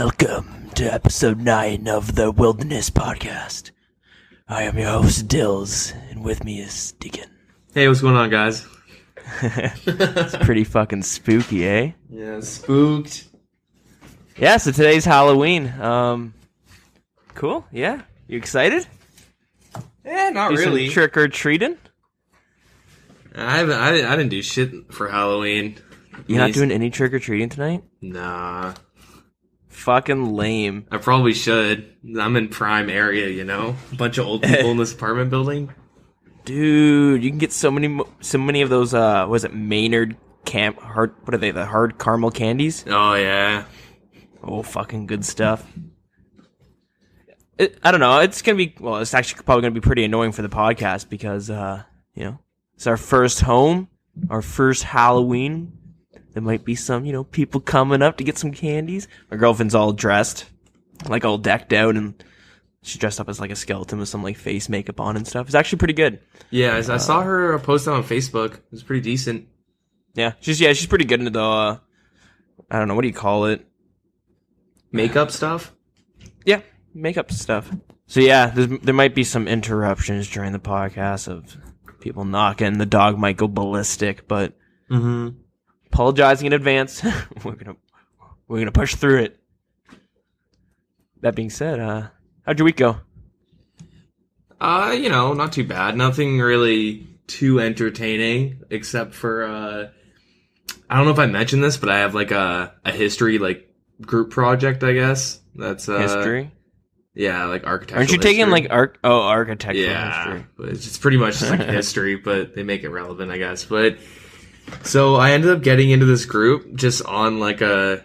Welcome to episode 9 of the Wilderness Podcast. I am your host, Dills, and with me is Deagin. Hey, what's going on, guys? It's pretty fucking spooky, eh? Yeah, spooked. Yeah, so today's Halloween. Cool, yeah. You excited? Yeah, not Do really. some trick-or-treating? I didn't do shit for Halloween. You're not doing any trick-or-treating tonight? Nah. Fucking lame. I probably should. I'm in prime are, you know? A bunch of old people in this apartment building. Dude, you can get so many of those, was it Maynard what are they, the hard caramel candies? Oh, yeah. Oh, fucking good stuff. I don't know, it's actually probably gonna be pretty annoying for the podcast because, it's our first home, our first Halloween. There might be some, people coming up to get some candies. My girlfriend's all dressed, like all decked out, and she's dressed up as like a skeleton with some like face makeup on and stuff. It's actually pretty good. Yeah, I saw her post it on Facebook. It was pretty decent. Yeah, she's pretty good into the, I don't know, what do you call it? Makeup stuff? Yeah, makeup stuff. So yeah, there might be some interruptions during the podcast of people knocking. The dog might go ballistic, but apologizing in advance. we're gonna push through it. That being said, how'd your week go? Not too bad. Nothing really too entertaining, except for I don't know if I mentioned this, but I have like a history like group project, I guess. That's History? Yeah, like architectural. Aren't you taking history. like architectural Yeah, history? it's pretty much just like history, but they make it relevant, I guess. But so I ended up getting into this group just on like a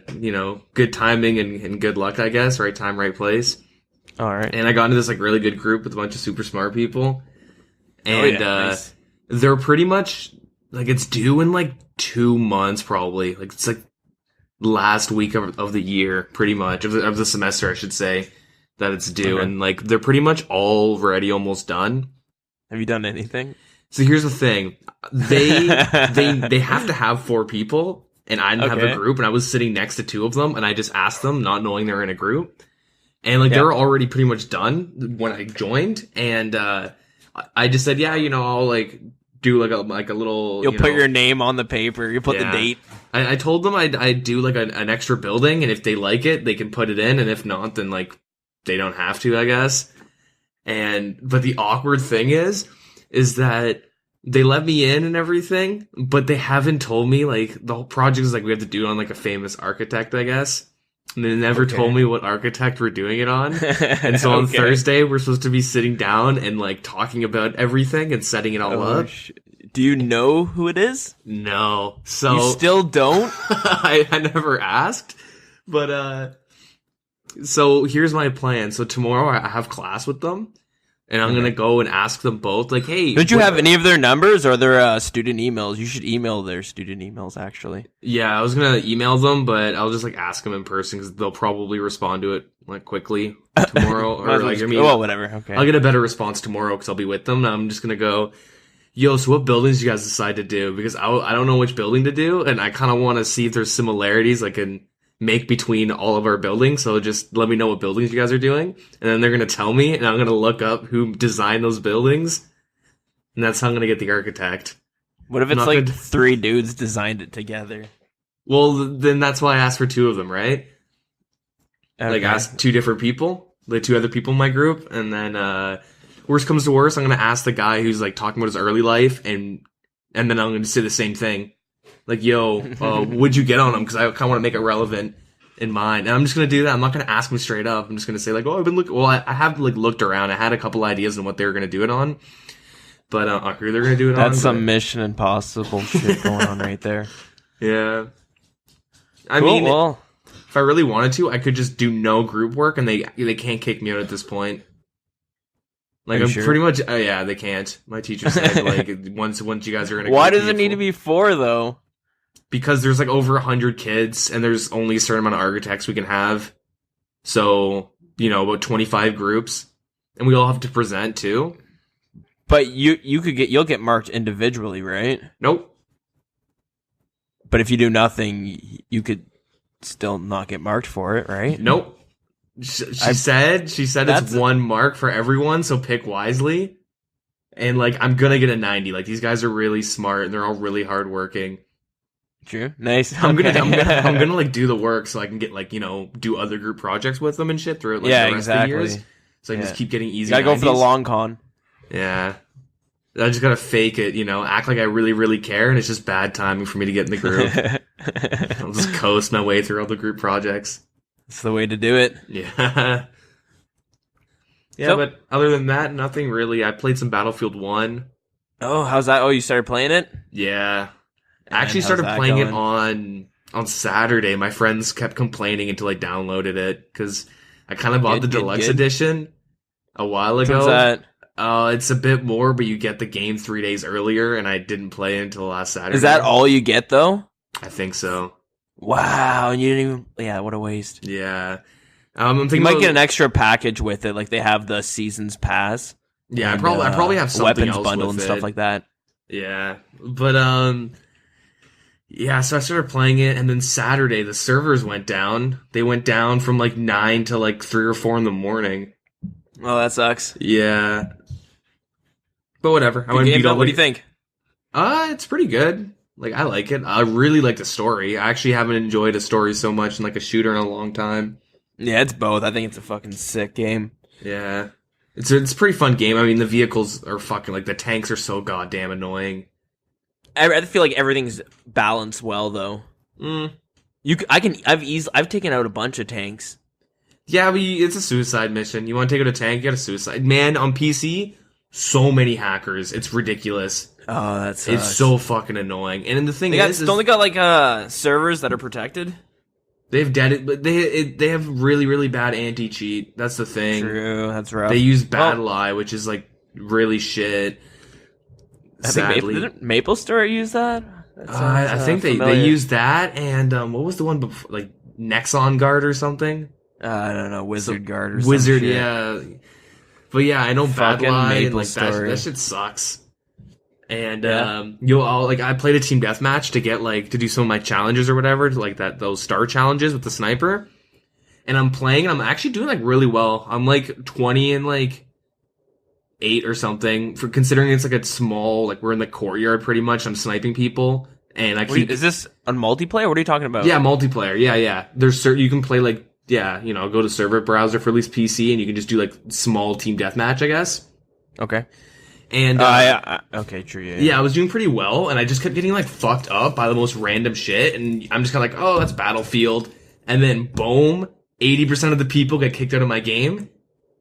good timing and good luck, I guess. Right time, right place. All right. And I got into this like really good group with a bunch of super smart people, and nice. They're pretty much like it's due in like 2 months, probably. Like it's like last week of the year, pretty much of the semester, I should say. That it's due, and like they're pretty much already almost done. Have you done anything? So here's the thing: they have to have 4 people, and I didn't have a group, and I was sitting next to 2 of them, and I just asked them, not knowing they were in a group, and like they were already pretty much done when I joined, and I just said, I'll like do like a little. You'll put your name on the paper. You put the date. I told them I'd do like an extra building, and if they like it, they can put it in, and if not, then like. They don't have to, I guess. But the awkward thing is that they let me in and everything, but they haven't told me, like, the whole project is like we have to do it on like a famous architect, I guess. And they never told me what architect we're doing it on. And so on Thursday, we're supposed to be sitting down and like talking about everything and setting it all up. Do you know who it is? No. So you still don't? I never asked, but so here's my plan. So tomorrow I have class with them, and I'm gonna go and ask them both, like, hey... Don't you have any of their numbers or their student emails? You should email their student emails, actually. Yeah, I was gonna email them, but I'll just like ask them in person because they'll probably respond to it like quickly tomorrow. Or like, whatever. Okay. I'll get a better response tomorrow because I'll be with them. And I'm just gonna go, yo, so what buildings you guys decide to do? Because I don't know which building to do, and I kind of want to see if there's similarities I can make between all of our buildings, so just let me know what buildings you guys are doing, and then they're gonna tell me, and I'm gonna look up who designed those buildings, and that's how I'm gonna get the architect. What if it's like 3 dudes designed it together? Well, then that's why I asked for 2 of them, right? Okay. Like, ask 2 different people, like 2 other people in my group, and then worst comes to worst, I'm gonna ask the guy who's like talking about his early life, and then I'm gonna say the same thing. Like, yo, what'd you get on them? Because I kind of want to make it relevant in mine. And I'm just going to do that. I'm not going to ask them straight up. I'm just going to say, like, I've been looking. Well, I have, like, looked around. I had a couple ideas on what they were going to do it on. But who they're going to do it on. That's some Mission Impossible shit going on right there. Yeah. I mean, if I really wanted to, I could just do no group work, and they can't kick me out at this point. Like, I'm pretty much... yeah, they can't. My teacher said, like, once you guys are in a Why does it need to be 4, though? Because there's like over 100 kids, and there's only a certain amount of architects we can have. So, about 25 groups, and we all have to present too. But you'll get marked individually, right? Nope. But if you do nothing, you could still not get marked for it, right? Nope. She said it's 1 mark for everyone, so pick wisely. And like I'm gonna get a 90. Like these guys are really smart and they're all really hardworking. True. Nice. I'm gonna like do the work so I can get like, you know, do other group projects with them and shit through like the rest of the years. So I can just keep getting easy. Gotta 90s. go for the long con. Yeah. I just gotta fake it, you know, act like I really, really care, and it's just bad timing for me to get in the group. I'll just coast my way through all the group projects. That's the way to do it. Yeah. Yeah, but other than that, nothing really. I played some Battlefield 1. Oh, how's that? Oh, you started playing it? Yeah. I actually started playing it on Saturday. My friends kept complaining until I downloaded it, because I kind of bought the deluxe edition a while ago. What's that? It's a bit more, but you get the game 3 days earlier, and I didn't play it until last Saturday. Is that all you get, though? I think so. Wow, and you didn't even... Yeah, what a waste. Yeah. I'm thinking you might get an extra package with it, like they have the Seasons Pass. Yeah, I probably have something weapons else bundle with and it. stuff like that. Yeah, but yeah, so I started playing it, and then Saturday the servers went down. They went down from like 9 to like 3 or 4 in the morning. Oh, that sucks. Yeah, but whatever. What do you think? It's pretty good. Like I like it. I really like the story. I actually haven't enjoyed a story so much in like a shooter in a long time. Yeah, it's both. I think it's a fucking sick game. Yeah, it's a pretty fun game. I mean, the vehicles are fucking like the tanks are so goddamn annoying. I feel like everything's balanced well, though. I've taken out a bunch of tanks. Yeah, but it's a suicide mission. You want to take out a tank, you got a suicide. Man, on PC, so many hackers. It's ridiculous. Oh, that's it's so fucking annoying. And then the thing don't they got like servers that are protected? They've they have really, really bad anti-cheat. That's the thing. True, that's rough. They use Battle Eye, which is like really shit. Sadly, didn't Maple Story use that? I think they used that, and what was the one before, like Nexon Guard or something? I don't know, Wizard Guard or Wizard, some shit. yeah. But yeah, I know Battle Eye, and like that shit sucks. And I played a team deathmatch to get like to do some of my challenges or whatever, to like those star challenges with the sniper. And I'm playing, and I'm actually doing like really well. I'm like 20 and like 8 or something, for considering it's like a small, like we're in the courtyard pretty much. I'm sniping people, and is this on multiplayer? What are you talking about? Yeah, multiplayer. Yeah. There's you can play like go to server browser for at least PC, and you can just do like small team deathmatch, I guess. Okay. And okay, true. Yeah, I was doing pretty well, and I just kept getting like fucked up by the most random shit, and I'm just kind of like, oh, that's Battlefield, and then boom, 80% of the people get kicked out of my game,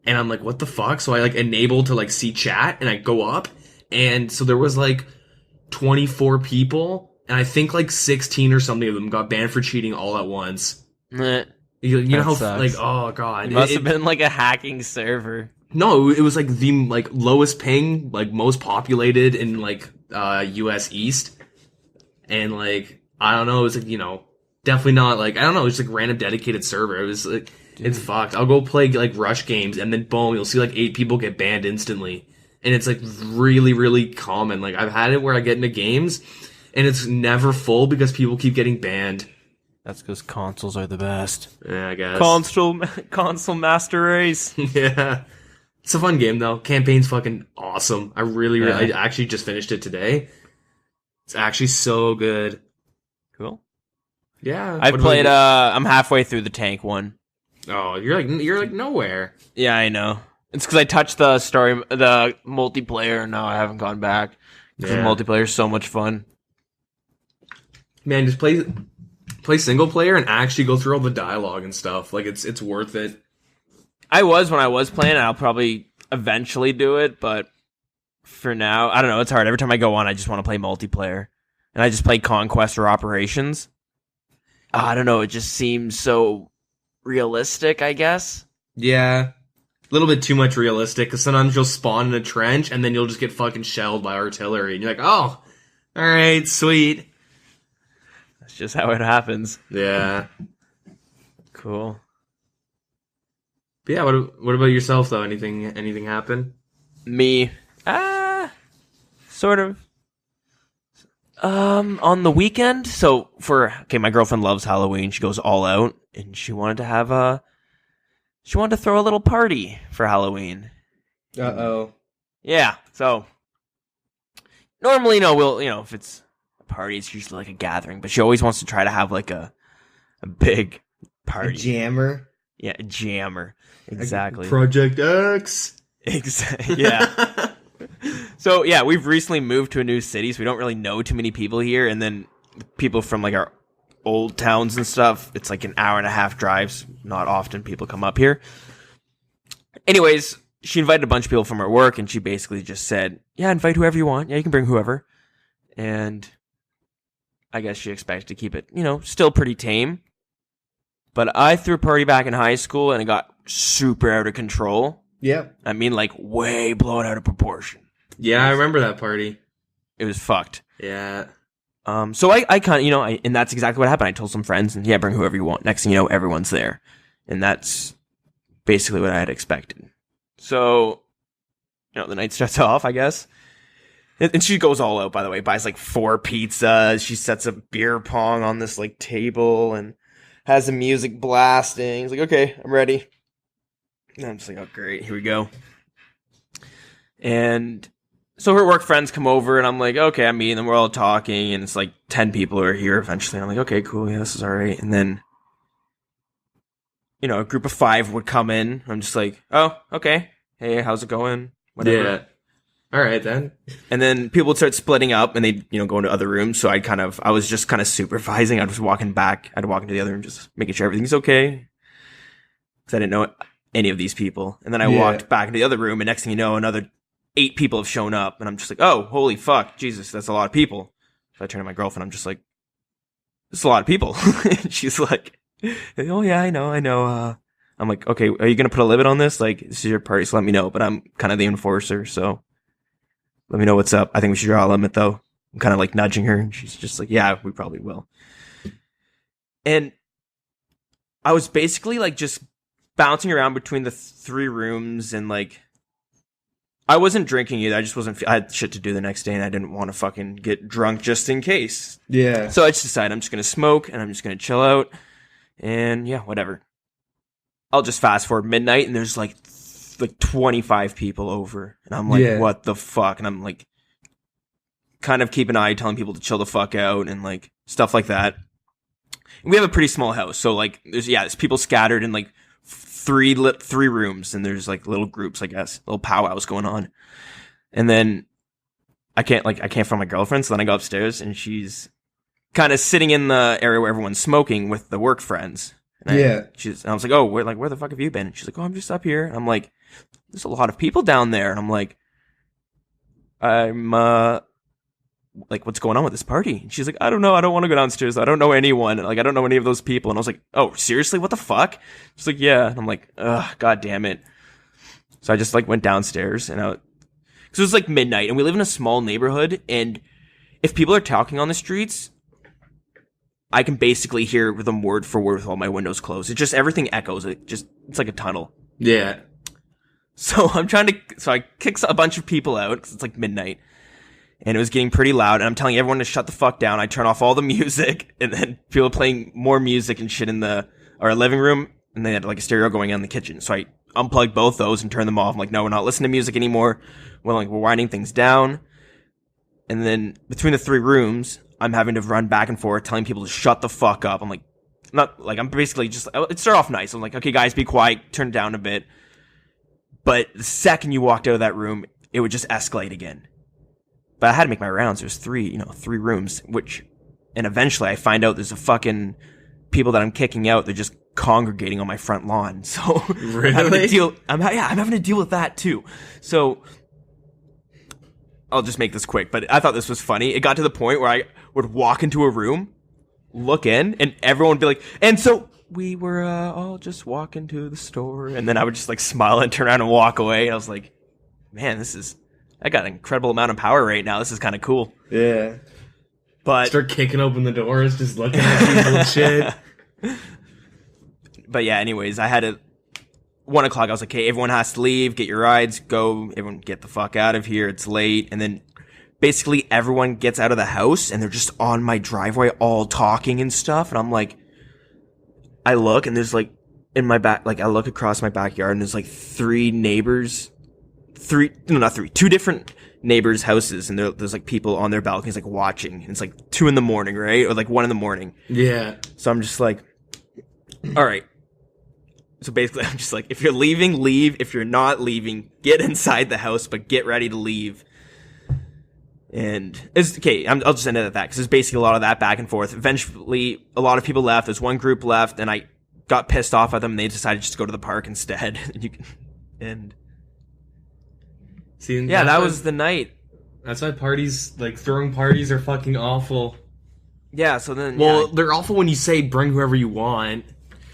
and I'm like, what the fuck? So I like enable to like see chat, and I go up, and so there was like 24 people, and I think like 16 or something of them got banned for cheating all at once. You know how sucks. Like, oh god, it must have been like a hacking server. No, it was like the like lowest ping, like most populated in like US East. And like I don't know, it was like, definitely not like, I don't know, it was like random dedicated server. It was like It's fucked. I'll go play like rush games and then boom, you'll see like 8 people get banned instantly. And it's like really, really common. Like I've had it where I get into games and it's never full because people keep getting banned. That's because consoles are the best. Yeah, I guess. Console master race. Yeah. It's a fun game, though. Campaign's fucking awesome. I actually just finished it today. It's actually so good. Cool. Yeah. I've played, I'm halfway through the tank one. Oh, you're like nowhere. Yeah, I know. It's because I touched the multiplayer, and now I haven't gone back. Because the multiplayer is so much fun. Man, just play single player and actually go through all the dialogue and stuff. Like, it's worth it. When I was playing, I'll probably eventually do it, but for now, I don't know, it's hard. Every time I go on, I just want to play multiplayer. And I just play Conquest or Operations. I don't know, it just seems so realistic, I guess. Yeah. A little bit too much realistic, because sometimes you'll spawn in a trench, and then you'll just get fucking shelled by artillery, and you're like, oh, alright, sweet. That's just how it happens. Yeah. Cool. But yeah, what about yourself, though? Anything happen? Me? Sort of. On the weekend, my girlfriend loves Halloween. She goes all out, and she wanted to throw a little party for Halloween. Uh-oh. Yeah, so normally, if it's a party, it's usually like a gathering, but she always wants to try to have like a big party. A jammer? Yeah, a jammer. Exactly. Project X. Exactly. Yeah. So, yeah, we've recently moved to a new city, so we don't really know too many people here, and then people from like our old towns and stuff, it's like an hour and a half drives. Not often people come up here. Anyways, she invited a bunch of people from her work, and she basically just said, yeah, invite whoever you want. Yeah, you can bring whoever. And I guess she expected to keep it, still pretty tame. But I threw a party back in high school, and it got super out of control. Yeah. I mean, like, way blown out of proportion. Yeah, I remember that party. It was fucked. Yeah. So I kind of, and that's exactly what happened. I told some friends, and yeah, bring whoever you want. Next thing you know, everyone's there. And that's basically what I had expected. So, the night starts off, I guess. And she goes all out, by the way, buys like 4 pizzas. She sets up beer pong on this like table and has the music blasting. It's like, okay, I'm ready. And I'm just like, oh, great, here we go. And so her work friends come over, and I'm like, okay, I'm meeting them. We're all talking, and it's like 10 people who are here eventually. I'm like, okay, cool, yeah, this is all right. And then, a group of 5 would come in. I'm just like, oh, okay. Hey, how's it going? Whatever. Yeah. All right, then. And then people would start splitting up, and they'd, go into other rooms. So I was just kind of supervising. I was walking back. I'd walk into the other room, just making sure everything's okay. Because I didn't know any of these people. And then I walked back into the other room, and next thing you know, another 8 people have shown up, and I'm just like, oh, holy fuck, Jesus, that's a lot of people. So I turn to my girlfriend, I'm just like, that's a lot of people. And she's like, oh yeah, I know. I'm like, okay, are you gonna put a limit on this? Like, this is your party, so let me know. But I'm kind of the enforcer, so let me know what's up. I think we should draw a limit, though. I'm kind of like nudging her, and she's just like, yeah, we probably will. And I was basically like just bouncing around between the 3 rooms, and like, I wasn't drinking either. I just wasn't. I had shit to do the next day, and I didn't want to fucking get drunk just in case. Yeah. So I just decided I'm just gonna smoke, and I'm just gonna chill out, and yeah, whatever. I'll just fast forward midnight, and there's like 25 people over, and I'm like, what the fuck? And I'm like, kind of keep an eye, telling people to chill the fuck out, and like stuff like that. And we have a pretty small house, so like there's people scattered in like 3 rooms, and there's like little groups, I guess, little powwows going on. And then I can't find my girlfriend, so then I go upstairs, and she's kind of sitting in the area where everyone's smoking with the work friends. And I was like, oh, where the fuck have you been? And she's like, oh, I'm just up here. And I'm like, there's a lot of people down there. And I'm like, like, what's going on with this party? And she's like, I don't know. I don't want to go downstairs. I don't know anyone. Like, I don't know any of those people. And I was like, oh, seriously? What the fuck? She's like, yeah. And I'm like, ugh, god damn it. So I just like went downstairs, and because it was like midnight, and we live in a small neighborhood, and if people are talking on the streets, I can basically hear them word for word with all my windows closed. It just, everything echoes. It's like a tunnel. Yeah. So I kick a bunch of people out because it's like midnight, and it was getting pretty loud, and I'm telling everyone to shut the fuck down. I turn off all the music, and then people playing more music and shit in our living room, and they had like a stereo going on in the kitchen. So I unplugged both those and turned them off. I'm like, no, we're not listening to music anymore. We're winding things down. And then between the 3 rooms, I'm having to run back and forth telling people to shut the fuck up. I'm like, I'm basically just, it started off nice. I'm like, okay, guys, be quiet, turn it down a bit. But the second you walked out of that room, it would just escalate again. But I had to make my rounds. There's 3 rooms, and eventually I find out there's a fucking people that I'm kicking out. They're just congregating on my front lawn. So really? I'm having to deal with that too. So I'll just make this quick, but I thought this was funny. It got to the point where I would walk into a room, look in, and everyone would be like, and so we were all just walking to the store. And then I would just like smile and turn around and walk away. And I was like, man, I got an incredible amount of power right now. This is kind of cool. Yeah. But start kicking open the doors, just looking at people and shit. But yeah, anyways, I had 1 o'clock. I was like, okay, everyone has to leave. Get your rides. Go. Everyone get the fuck out of here. It's late. And then basically everyone gets out of the house and they're just on my driveway all talking and stuff. And I'm like, I look and there's like in my back, like I look across my backyard and there's like two different neighbors' houses, and there's like people on their balconies like watching. And it's like 2 a.m, right? Or like 1 a.m. Yeah. So I'm just like, all right. So basically I'm just like, if you're leaving, leave. If you're not leaving, get inside the house, but get ready to leave. And it's okay. I'll just end it at that because there's basically a lot of that back and forth. Eventually, a lot of people left. There's one group left, and I got pissed off at them. And they decided just to go to the park instead. See, yeah, that was the night. That's why parties, like throwing parties, are fucking awful. Yeah. So then, well, they're awful when you say bring whoever you want.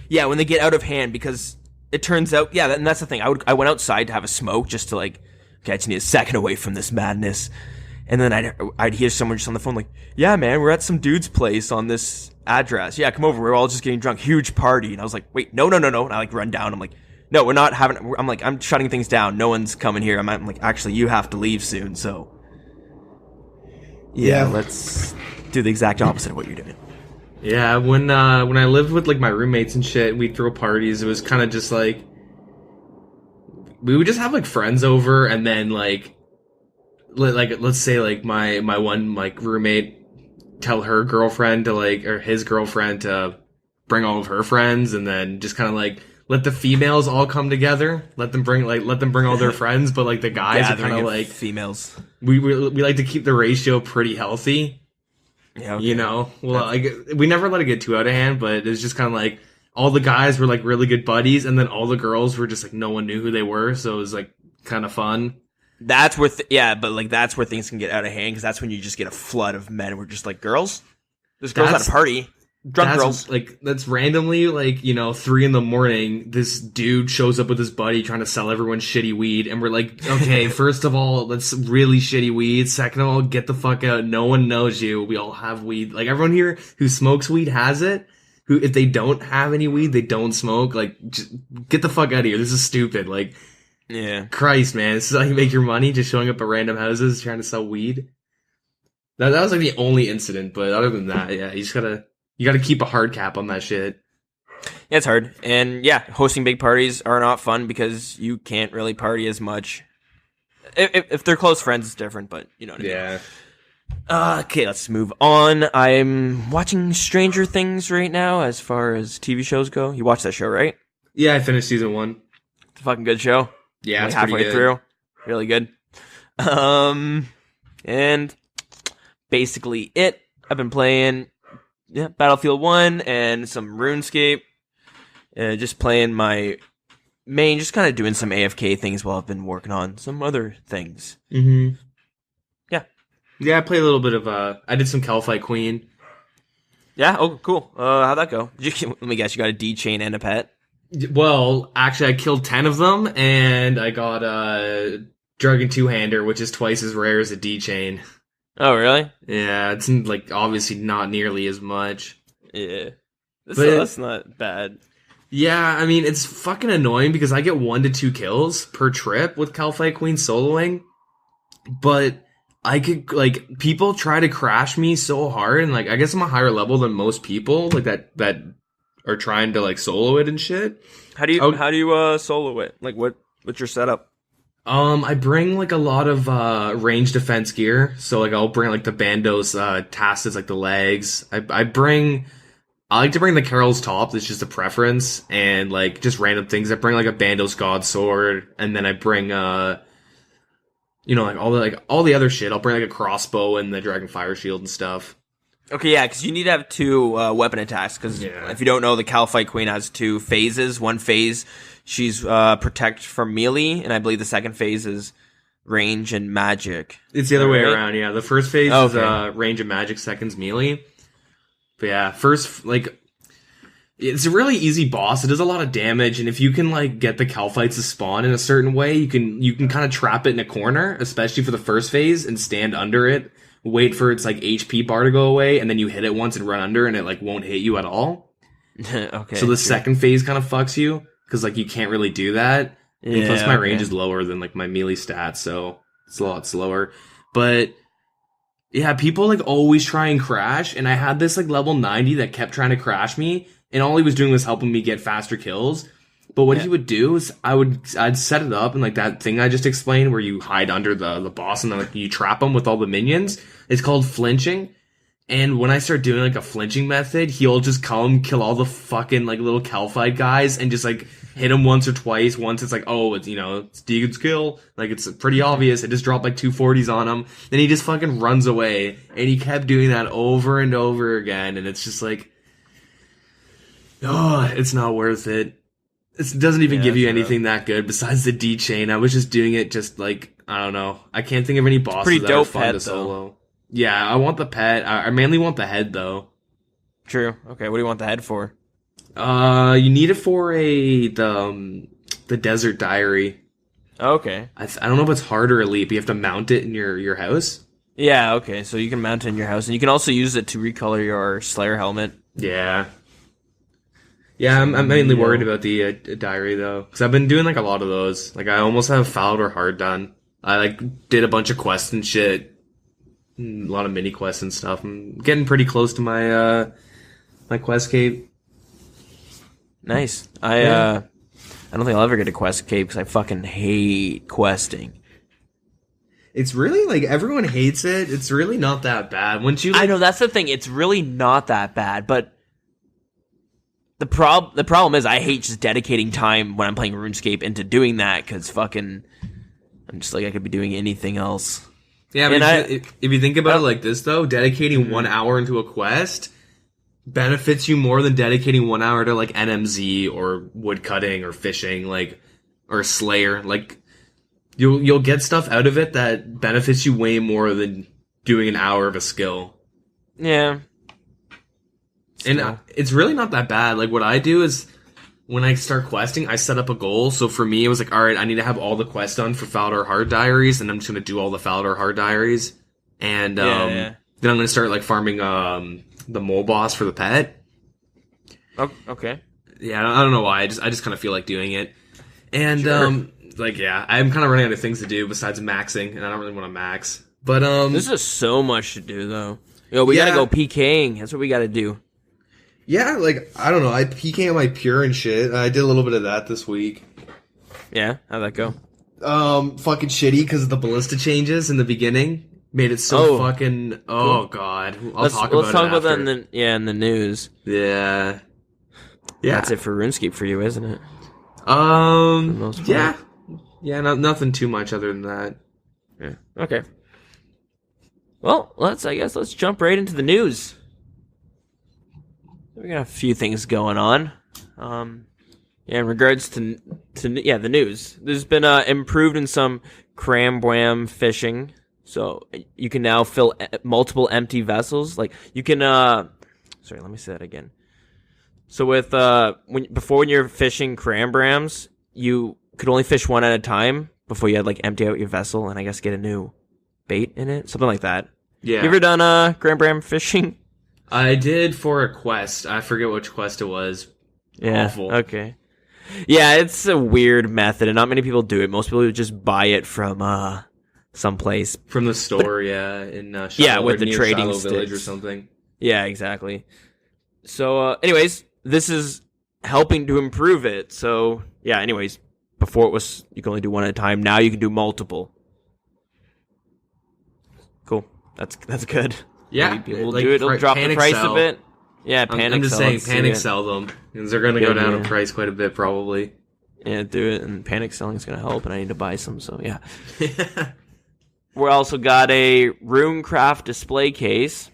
Yeah, when they get out of hand, because it turns out, yeah, and that's the thing. I went outside to have a smoke just to like, okay, I just need a second away from this madness. And then I'd hear someone just on the phone like, yeah, man, we're at some dude's place on this address. Yeah, come over. We're all just getting drunk. Huge party. And I was like, wait, no. And I like run down. I'm like, no, we're not having, I'm like, I'm shutting things down. No one's coming here. I'm like, actually, you have to leave soon. So yeah, let's do the exact opposite of what you're doing. Yeah, when I lived with like my roommates and shit, we'd throw parties. It was kind of just like we would just have like friends over, and then like let's say like my one like roommate tell her girlfriend to like, or his girlfriend to bring all of her friends, and then just kind of like let the females all come together. Let them bring all their friends, but like the guys are kind of like females. We like to keep the ratio pretty healthy. Yeah, okay. You know, well, like we never let it get too out of hand, but it was just kind of like all the guys were like really good buddies, and then all the girls were just like no one knew who they were, so it was like kind of fun. That's where, but like that's where things can get out of hand because that's when you just get a flood of men. We're just like girls. There's girls at a party. Drunk girls. Like that's randomly like 3 a.m. This dude shows up with his buddy trying to sell everyone shitty weed, and we're like, okay, first of all, that's really shitty weed. Second of all, get the fuck out. No one knows you. We all have weed. Like everyone here who smokes weed has it. Who, if they don't have any weed, they don't smoke. Like, just get the fuck out of here. This is stupid. Like, yeah, Christ, man, this is how you make your money, just showing up at random houses trying to sell weed. That was like the only incident, but other than that, yeah, you gotta keep a hard cap on that shit. Yeah, it's hard. And yeah, hosting big parties are not fun because you can't really party as much. If they're close friends, it's different, but you know what I mean. Yeah. Okay, let's move on. I'm watching Stranger Things right now as far as TV shows go. You watched that show, right? Yeah, I finished season 1. It's a fucking good show. Yeah, it's halfway pretty good. through. Really good. And basically it. I've been playing Battlefield 1 and some RuneScape. Just playing my main, just kind of doing some AFK things while I've been working on some other things. Mm-hmm. Yeah. Yeah, I played a little bit of, I did some Calfight Queen. Yeah? Oh, cool. How'd that go? Let me guess, you got a D-chain and a pet? Well, actually, I killed 10 of them, and I got a Dragon 2-hander, which is twice as rare as a D-chain. Oh, really? Yeah, it's like obviously not nearly as much. Yeah. That's not bad. Yeah, I mean, it's fucking annoying because I get 1 to 2 kills per trip with Calfight Queen soloing, but I could, like, people try to crash me so hard, and, like, I guess I'm a higher level than most people, like, that are trying to, like, solo it and shit. How do you solo it? Like, what's your setup? I bring, like, a lot of, range defense gear, so, like, I'll bring, like, the Bandos, Tastas, like, the legs. I like to bring the Carol's top, that's just a preference, and, like, just random things. I bring, like, a Bandos God Sword, and then I bring, like, all the other shit. I'll bring, like, a crossbow and the Dragon Fire Shield and stuff. Okay, yeah, because you need to have 2 weapon attacks, because if you don't know, the Calfight Queen has 2 phases. One phase, she's protect from melee, and I believe the second phase is range and magic. It's the other way around, yeah. The first phase is range and magic, second's melee. But yeah, first, like, it's a really easy boss. It does a lot of damage, and if you can, like, get the Calfights to spawn in a certain way, you can kind of trap it in a corner, especially for the first phase, and stand under it, wait for its, like, HP bar to go away, and then you hit it once and run under, and it, like, won't hit you at all. Okay. So the second phase kind of fucks you, because, like, you can't really do that. And plus my range is lower than, like, my melee stats, so it's a lot slower. But Yeah, people like always try and crash, and I had this like level 90 that kept trying to crash me, and all he was doing was helping me get faster kills. But what he would do is I'd set it up and like that thing I just explained where you hide under the boss and then like you trap him with all the minions. It's called flinching. And when I start doing like a flinching method, he'll just come kill all the fucking like little Calphite guys and just like hit him once or twice. Once it's like, oh, it's, you know, it's Deagin's kill. Like it's pretty obvious. I just dropped like 240s on him. Then he just fucking runs away. And he kept doing that over and over again. And it's just like, oh, it's not worth it. It doesn't even give you anything that good besides the D chain. I was just doing it just like, I don't know. I can't think of any bosses pretty that are dope fun pet, to solo. Yeah, I want the pet. I mainly want the head though. True. Okay, what do you want the head for? You need it for the Desert Diary. Okay. I don't know if it's hard or elite, but you have to mount it in your house. Yeah, okay, so you can mount it in your house, and you can also use it to recolor your Slayer helmet. Yeah. Yeah, I'm mainly worried about the diary though, because I've been doing like a lot of those. Like I almost have fouled or hard done. I like did a bunch of quests and shit, a lot of mini quests and stuff. I'm getting pretty close to my my quest cape. Nice. I don't think I'll ever get a quest cape because I fucking hate questing. It's really like everyone hates it. It's really not that bad. Once you, I know that's the thing. It's really not that bad, but the problem is I hate just dedicating time when I'm playing RuneScape into doing that because fucking I'm just like I could be doing anything else. Yeah, but if you think about it like this though, dedicating 1 hour into a quest benefits you more than dedicating 1 hour to like NMZ or woodcutting or fishing, like, or Slayer. Like you'll get stuff out of it that benefits you way more than doing an hour of a skill. Yeah. And it's really not that bad. Like what I do is when I start questing, I set up a goal. So for me, it was like, all right, I need to have all the quests done for Falador Hard Diaries, and I'm just going to do all the Falador Hard Diaries. And then I'm going to start like farming the mole boss for the pet. Oh, okay. Yeah, I don't know why. I just kind of feel like doing it. And like yeah, I'm kind of running out of things to do besides maxing, and I don't really want to max. But this is so much to do though. Yo, we gotta go PKing. That's what we gotta do. Yeah, like, I don't know. I PK on my pure and shit. I did a little bit of that this week. Yeah, how'd that go? Fucking shitty because of the ballista changes in the beginning made it so fucking. Oh god, let's talk about that in the news. Yeah. That's it for RuneScape for you, isn't it? Yeah. Nothing too much other than that. Yeah. Okay. Well, let's jump right into the news. We got a few things going on. In regards to the news, there's been improved in some cram bwam fishing, so you can now fill multiple empty vessels. Like you can, sorry, let me say that again. So with when you're fishing cram brams, you could only fish one at a time before you had like empty out your vessel and I guess get a new bait in it, something like that. Yeah. You ever done cram bram fishing? I did for a quest. I forget which quest it was. Yeah. Awful. Okay. Yeah, it's a weird method, and not many people do it. Most people just buy it from someplace. From the store, in Shiloh, with the trading Shiloh sticks. Village or something. Yeah, exactly. So, anyways, this is helping to improve it. So, yeah, anyways, before it was you can only do one at a time. Now you can do multiple. Cool. That's good. Yeah, maybe people will do it. It'll drop the price a bit. Yeah, I'm just saying, panic sell them because they're going to go down in price quite a bit, probably. Yeah, do it, and panic selling is going to help. And I need to buy some, so yeah. We also got a Runecraft display case.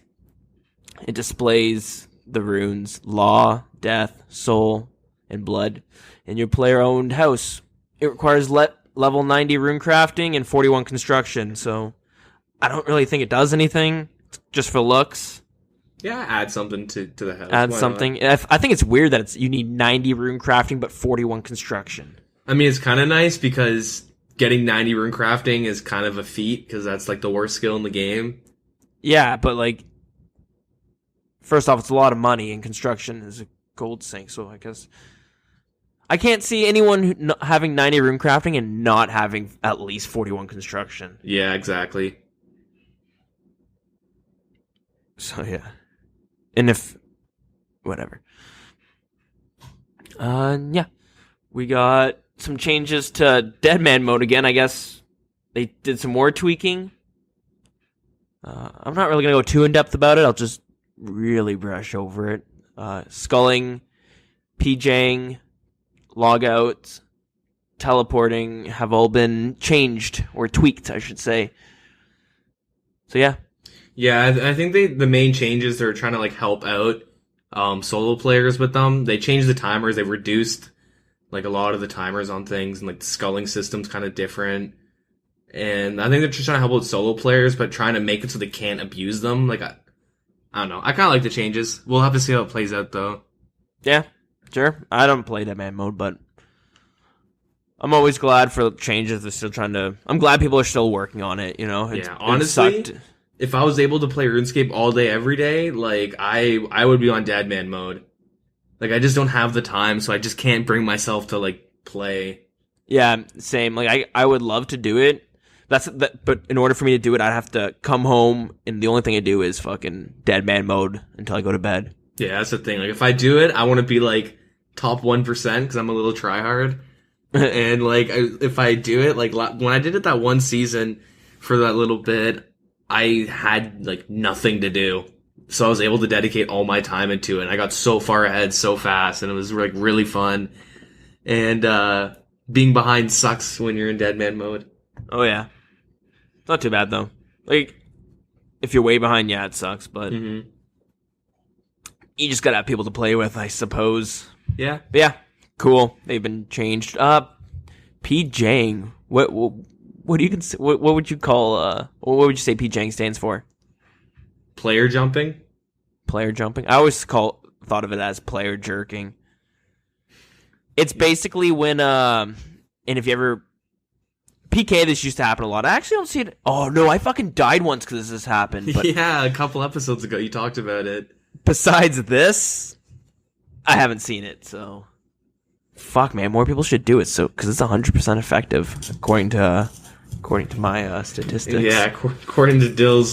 It displays the runes Law, Death, Soul, and Blood in your player-owned house. It requires level 90 rune crafting and 41 construction, so I don't really think it does anything. It's just for looks. Yeah, add something to the house. Add something. I think it's weird that you need 90 rune crafting but 41 construction. I mean, it's kind of nice because getting 90 rune crafting is kind of a feat because that's like the worst skill in the game. Yeah, but like, first off, it's a lot of money, and construction is a gold sink, so I guess I can't see anyone having 90 rune crafting and not having at least 41 construction. Yeah, exactly. So yeah. And if whatever. Yeah. We got some changes to Deadman mode again. I guess they did some more tweaking. I'm not really gonna go too in depth about it. I'll just really brush over it. Sculling, PJing, logouts, teleporting have all been changed or tweaked, I should say. So yeah. Yeah, I think the main changes, they're trying to like help out solo players with them. They changed the timers. They reduced like a lot of the timers on things, and like the sculling system's kind of different. And I think they're just trying to help out solo players, but trying to make it so they can't abuse them. Like I don't know. I kind of like the changes. We'll have to see how it plays out, though. Yeah, sure. I don't play Deadman mode, but I'm always glad for changes. They're still trying to. I'm glad people are still working on it. You know. Yeah, honestly, if I was able to play RuneScape all day, every day, like I would be on Deadman mode. Like I just don't have the time, so I just can't bring myself to like play. Yeah, same. Like I would love to do it. But in order for me to do it, I'd have to come home, and the only thing I do is fucking Deadman mode until I go to bed. Yeah, that's the thing. Like, if I do it, I want to be, like, top 1% because I'm a little tryhard. And, like, if I do it, like, when I did it that one season for that little bit, I had, like, nothing to do. So I was able to dedicate all my time into it. And I got so far ahead so fast, and it was, like, really fun. And being behind sucks when you're in Deadman mode. Oh, yeah. Not too bad, though. Like, if you're way behind, yeah, it sucks, but you just gotta have people to play with, I suppose. Yeah. But yeah, cool. They've been changed. PJing. What do you what would you call what would you say PJing stands for? Player jumping? Player jumping. I always thought of it as player jerking. It's basically when and if you ever PK, this used to happen a lot. I actually don't see it. Oh, no, I fucking died once because this happened. But yeah, a couple episodes ago you talked about it. Besides this, I haven't seen it, so... Fuck, man, more people should do it, so because it's 100% effective, according to my statistics. Yeah, according to Dill's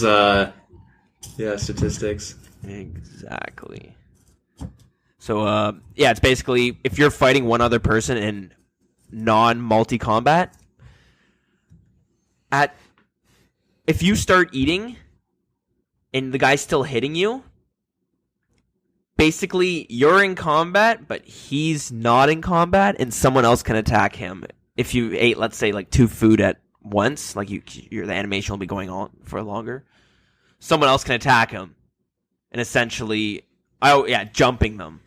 statistics. Exactly. So, yeah, it's basically, if you're fighting one other person in non-multi-combat... if you start eating and the guy's still hitting you, basically you're in combat, but he's not in combat, and someone else can attack him. If you ate, let's say, like 2 food at once, like the animation will be going on for longer, someone else can attack him, and essentially, jumping them.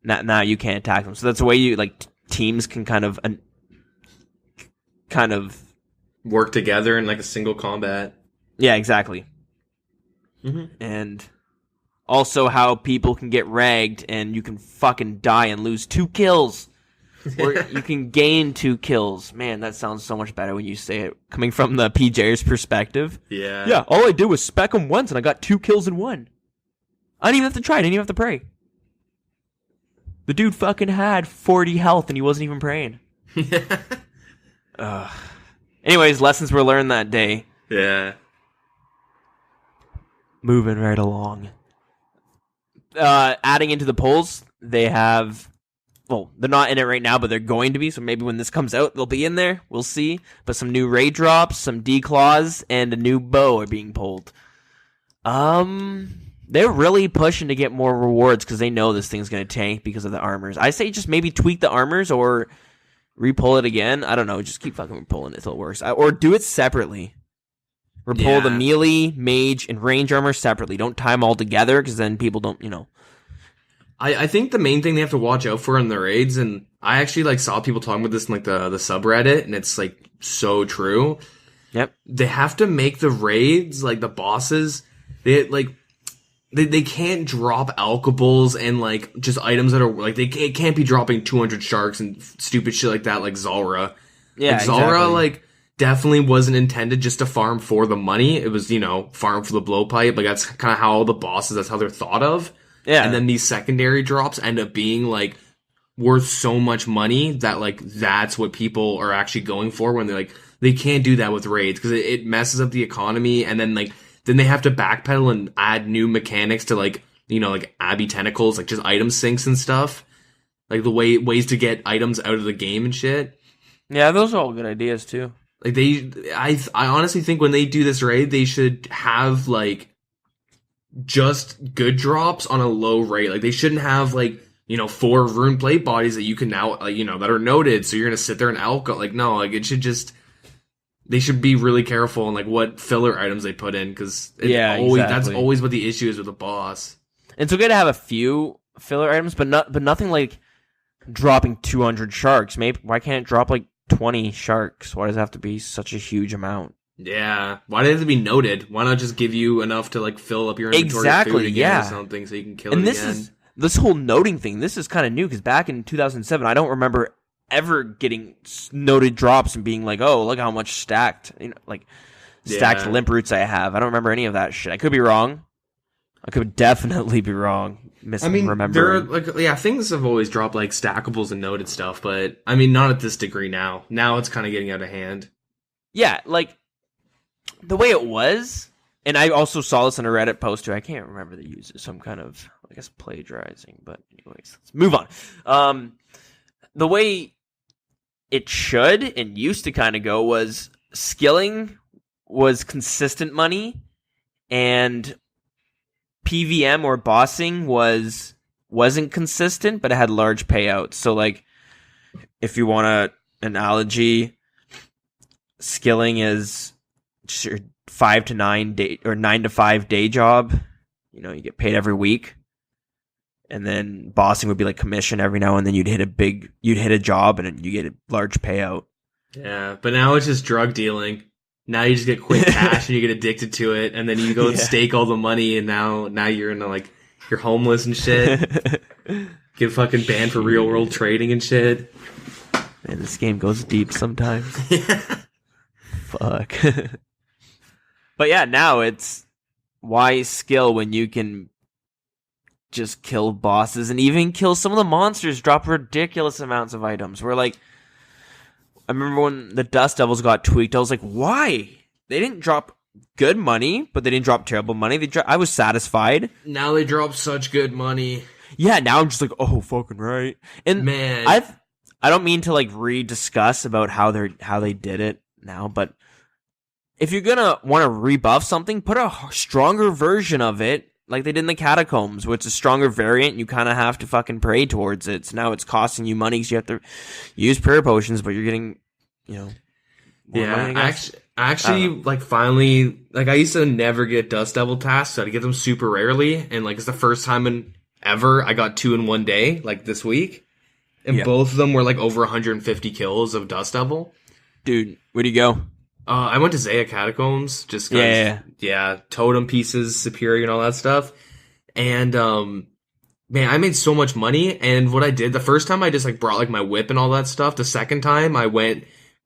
Now you can't attack them. So that's the way you like teams can kind of work together in like a single combat. Yeah, exactly. And also how people can get ragged and you can fucking die and lose 2 kills. Or you can gain 2 kills. Man, that sounds so much better when you say it. Coming from the PJ's perspective. Yeah. Yeah, all I did was spec him once and I got 2 kills in one. I didn't even have to try. I didn't even have to pray. The dude fucking had 40 health and he wasn't even praying. Anyways, lessons were learned that day. Yeah. Moving right along. Adding into the polls, they have... Well, they're not in it right now, but they're going to be, so maybe when this comes out, they'll be in there. We'll see. But some new raid drops, some declaws, and a new bow are being pulled. They're really pushing to get more rewards because they know this thing's going to tank because of the armors. I say just maybe tweak the armors or... Repull it again? I don't know. Just keep fucking repulling it until it works. Or do it separately. Repull the melee, mage, and range armor separately. Don't tie them all together, because then people don't, I think the main thing they have to watch out for in the raids, and I actually like saw people talking about this in like the subreddit, and it's like so true. Yep. They have to make the raids, like the bosses, they can't drop alkables and like just items that are like it can't be dropping 200 sharks and stupid shit like that, like Zulrah. Yeah, like, Zulrah exactly. like definitely wasn't intended just to farm for the money. It was farm for the blowpipe. Like that's kind of how all the bosses. That's how they're thought of. Yeah. And then these secondary drops end up being like worth so much money that like that's what people are actually going for when they're like they can't do that with raids because it messes up the economy and then like. then they have to backpedal and add new mechanics to like, like Abby tentacles, like just item sinks and stuff. Like the ways to get items out of the game and shit. Yeah, those are all good ideas too. Like I honestly think when they do this raid, they should have like just good drops on a low rate. Like they shouldn't have like, 4 rune plate bodies that you can now, like, that are noted. So you're going to sit there and alcohol. Like, no, like it should just, they should be really careful on like what filler items they put in. Cause that's always what the issue is with a boss. It's okay to have a few filler items, but nothing like dropping 200 sharks. Maybe why can't it drop like 20 sharks? Why does it have to be such a huge amount? Yeah, why does it have to be noted? Why not just give you enough to like fill up your inventory of food again or something so you can kill it again? This whole noting thing, this is kind of new because back in 2007, I don't remember ever getting noted drops and being like, oh, look how much stacked limp roots I have. I don't remember any of that shit. I could be wrong. I could definitely be wrong. Remembering. Things have always dropped like stackables and noted stuff, but I mean, not at this degree now. Now it's kind of getting out of hand. Yeah, like the way it was, and I also saw this on a Reddit post too. I can't remember the user, some kind of, I guess, plagiarizing. But anyways, let's move on. The way it should and used to kind of go was skilling was consistent money, and PVM or bossing wasn't consistent, but it had large payouts. So, like, if you want an analogy, skilling is just your 5 to 9 day or 9 to 5 day job. You get paid every week, and then bossing would be like commission every now and then. You'd hit a job and you get a large payout. Yeah, but now it's just drug dealing. Now you just get quick cash and you get addicted to it, and then you go and stake all the money, and now you're in you're homeless and shit. Get fucking banned for real world trading and shit. Man, this game goes deep sometimes. Fuck. But yeah, now it's why skill when you can just kill bosses and even kill some of the monsters, drop ridiculous amounts of items. We're like, I remember when the Dust Devils got tweaked, I was like, why? They didn't drop good money, but they didn't drop terrible money. I was satisfied. Now they drop such good money. Yeah, now I'm just like, oh, fucking right. And man, I don't mean to like rediscuss about how they did it now, but if you're gonna want to rebuff something, put a stronger version of it, like they did in the Catacombs, where it's a stronger variant. You kind of have to fucking pray towards it. So now it's costing you money, so you have to use prayer potions, but you're getting, more money, I guess. Actually, like finally, like I used to never get Dust Devil tasks, so I had to get them super rarely, and like it's the first time ever I got 2 in one day, like this week, and both of them were like over 150 kills of Dust Devil. Dude, where'd you go? I went to Zaya Catacombs, just cause, totem pieces, superior, and all that stuff. And, man, I made so much money, and what I did, the first time I just, like, brought, like, my whip and all that stuff. The second time, I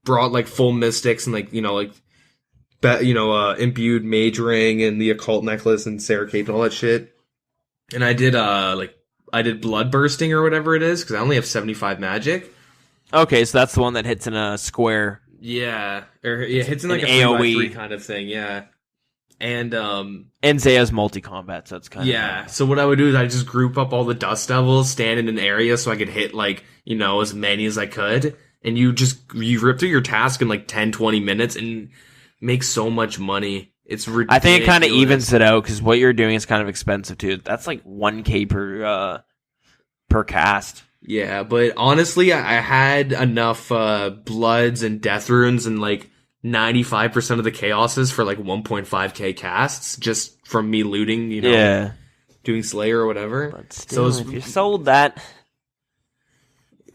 brought, like, full mystics and, like, imbued mage ring and the occult necklace and Sarah Cape and all that shit. And I did, blood bursting or whatever it is, because I only have 75 magic. Okay, so that's the one that hits in a square. Yeah, hits in like an a AoE 3x3 kind of thing, yeah. And Zaya's multi-combat, so it's kind of... so what I would do is I just group up all the Dust Devils, stand in an area so I could hit, like, as many as I could, and you rip through your task in, like, 10, 20 minutes and make so much money. It's ridiculous. I think it kind of evens it out, because what you're doing is kind of expensive, too. That's, like, 1K per cast. Yeah, but honestly, I had enough bloods and death runes and like 95% of the chaoses for like 1.5k casts just from me looting, doing Slayer or whatever. But still, so if you sold that,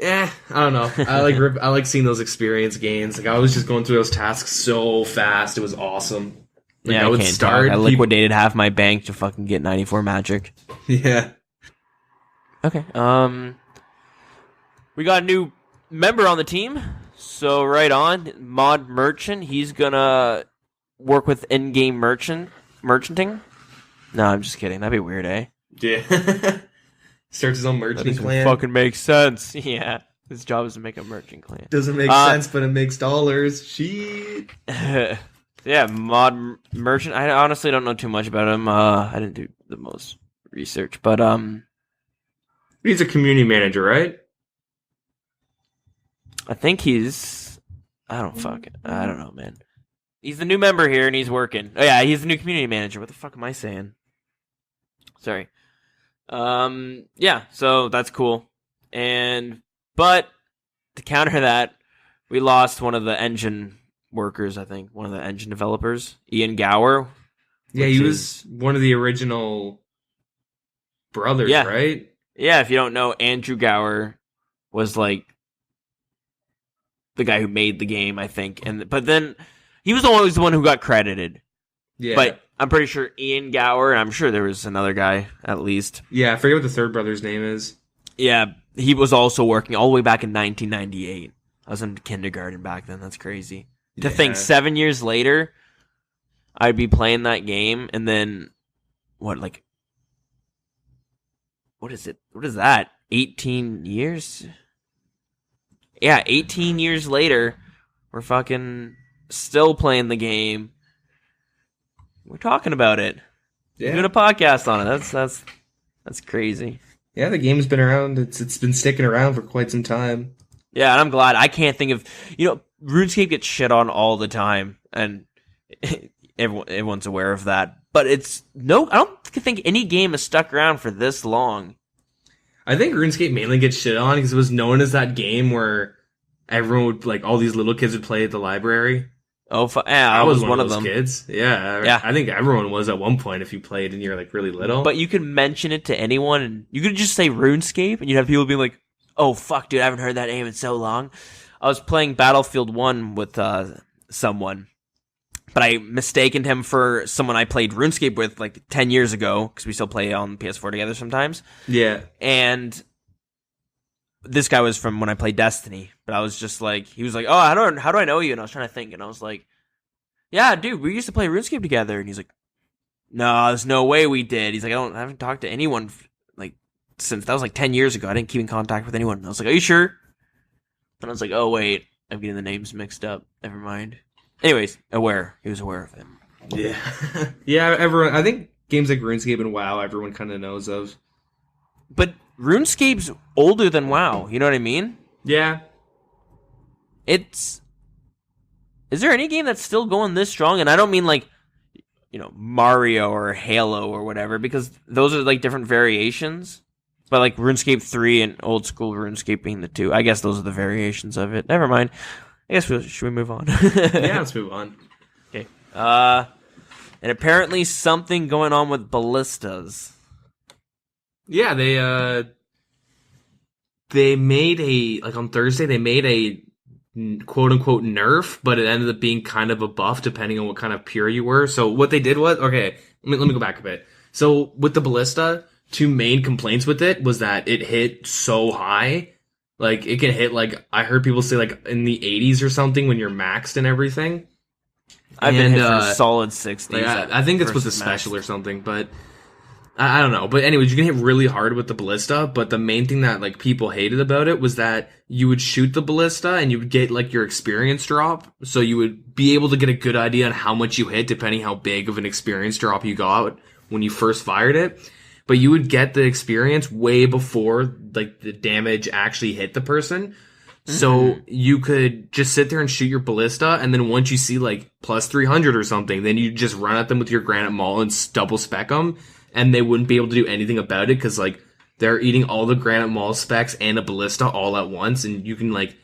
I don't know. I like seeing those experience gains. Like I was just going through those tasks so fast, it was awesome. Like, I would start. I liquidated half my bank to fucking get 94 magic. Yeah. Okay. We got a new member on the team, so right on. Mod Merchant, he's gonna work with in-game merchanting. No, I'm just kidding. That'd be weird, eh? Yeah. Starts his own merchant clan. Fucking makes sense. Yeah, his job is to make a merchant clan. Doesn't make sense, but it makes dollars. Shit. Yeah, merchant. I honestly don't know too much about him. I didn't do the most research, but He's a community manager, right? I think he's. I don't know, man. He's the new member here, and he's working. Oh yeah, he's the new community manager. What the fuck am I saying? Sorry. Yeah. So that's cool, but to counter that, we lost one of the engine workers. I think one of the engine developers, Ian Gower. Yeah, he was one of the original brothers, right? Yeah, if you don't know, Andrew Gower was like the guy who made the game, I think, but then he was always the one who got credited. Yeah, but I'm pretty sure Ian Gower, and I'm sure there was another guy at least. Yeah, I forget what the third brother's name is. Yeah, he was also working all the way back in 1998. I was in kindergarten back then. That's crazy. To think 7 years later, I'd be playing that game, and then what is it? What is that? 18 years? Yeah, 18 years later, we're fucking still playing the game. We're talking about it. Yeah. We're doing a podcast on it. That's crazy. Yeah, the game's been around. It's been sticking around for quite some time. Yeah, and I'm glad. I can't think of, RuneScape gets shit on all the time, and everyone's aware of that. But I don't think any game has stuck around for this long. I think RuneScape mainly gets shit on because it was known as that game where everyone would, like, all these little kids would play at the library. Oh, I was one of those them. Kids. Yeah. I think everyone was at one point if you played and you're, like, really little. But you could mention it to anyone, and you could just say RuneScape, and you'd have people be like, oh, fuck, dude, I haven't heard that name in so long. I was playing Battlefield 1 with someone, but I mistaken him for someone I played RuneScape with like 10 years ago, because we still play on PS4 together sometimes. Yeah. And this guy was from when I played Destiny, but I was just like, he was like, oh, how do I know you? And I was trying to think, and I was like, yeah, dude, we used to play RuneScape together. And he's like, no, there's no way we did. He's like, I haven't talked to anyone since that was like 10 years ago. I didn't keep in contact with anyone. And I was like, are you sure? And I was like, oh, wait, I'm getting the names mixed up. Never mind. Anyways, he was aware of him. Yeah. Yeah, everyone, I think games like RuneScape and WoW, everyone kind of knows of. But RuneScape's older than WoW. You know what I mean? Yeah. Is there any game that's still going this strong? And I don't mean like, Mario or Halo or whatever, because those are like different variations. But like RuneScape 3 and Oldschool RuneScape being the two. I guess those are the variations of it. Never mind. I guess should we move on? Yeah, let's move on. Okay. And apparently something going on with ballistas. Yeah, they made on Thursday, they made a quote-unquote nerf, but it ended up being kind of a buff depending on what kind of pure you were. So what they did was, okay, let me go back a bit. So with the ballista, two main complaints with it was that it hit so high. Like, it can hit, like, I heard people say, like, in the 80s or something when you're maxed and everything. I've been hit for solid 60s. Like, I think it's with the special or something, but I don't know. But anyways, you can hit really hard with the ballista, but the main thing that, like, people hated about it was that you would shoot the ballista and you would get, like, your experience drop. So you would be able to get a good idea on how much you hit, depending how big of an experience drop you got when you first fired it. But you would get the experience way before, like, the damage actually hit the person. Mm-hmm. So you could just sit there and shoot your ballista, and then once you see, like, plus 300 or something, then you just run at them with your granite maul and double spec them, and they wouldn't be able to do anything about it, because, like, they're eating all the granite maul specs and a ballista all at once, and you can, like,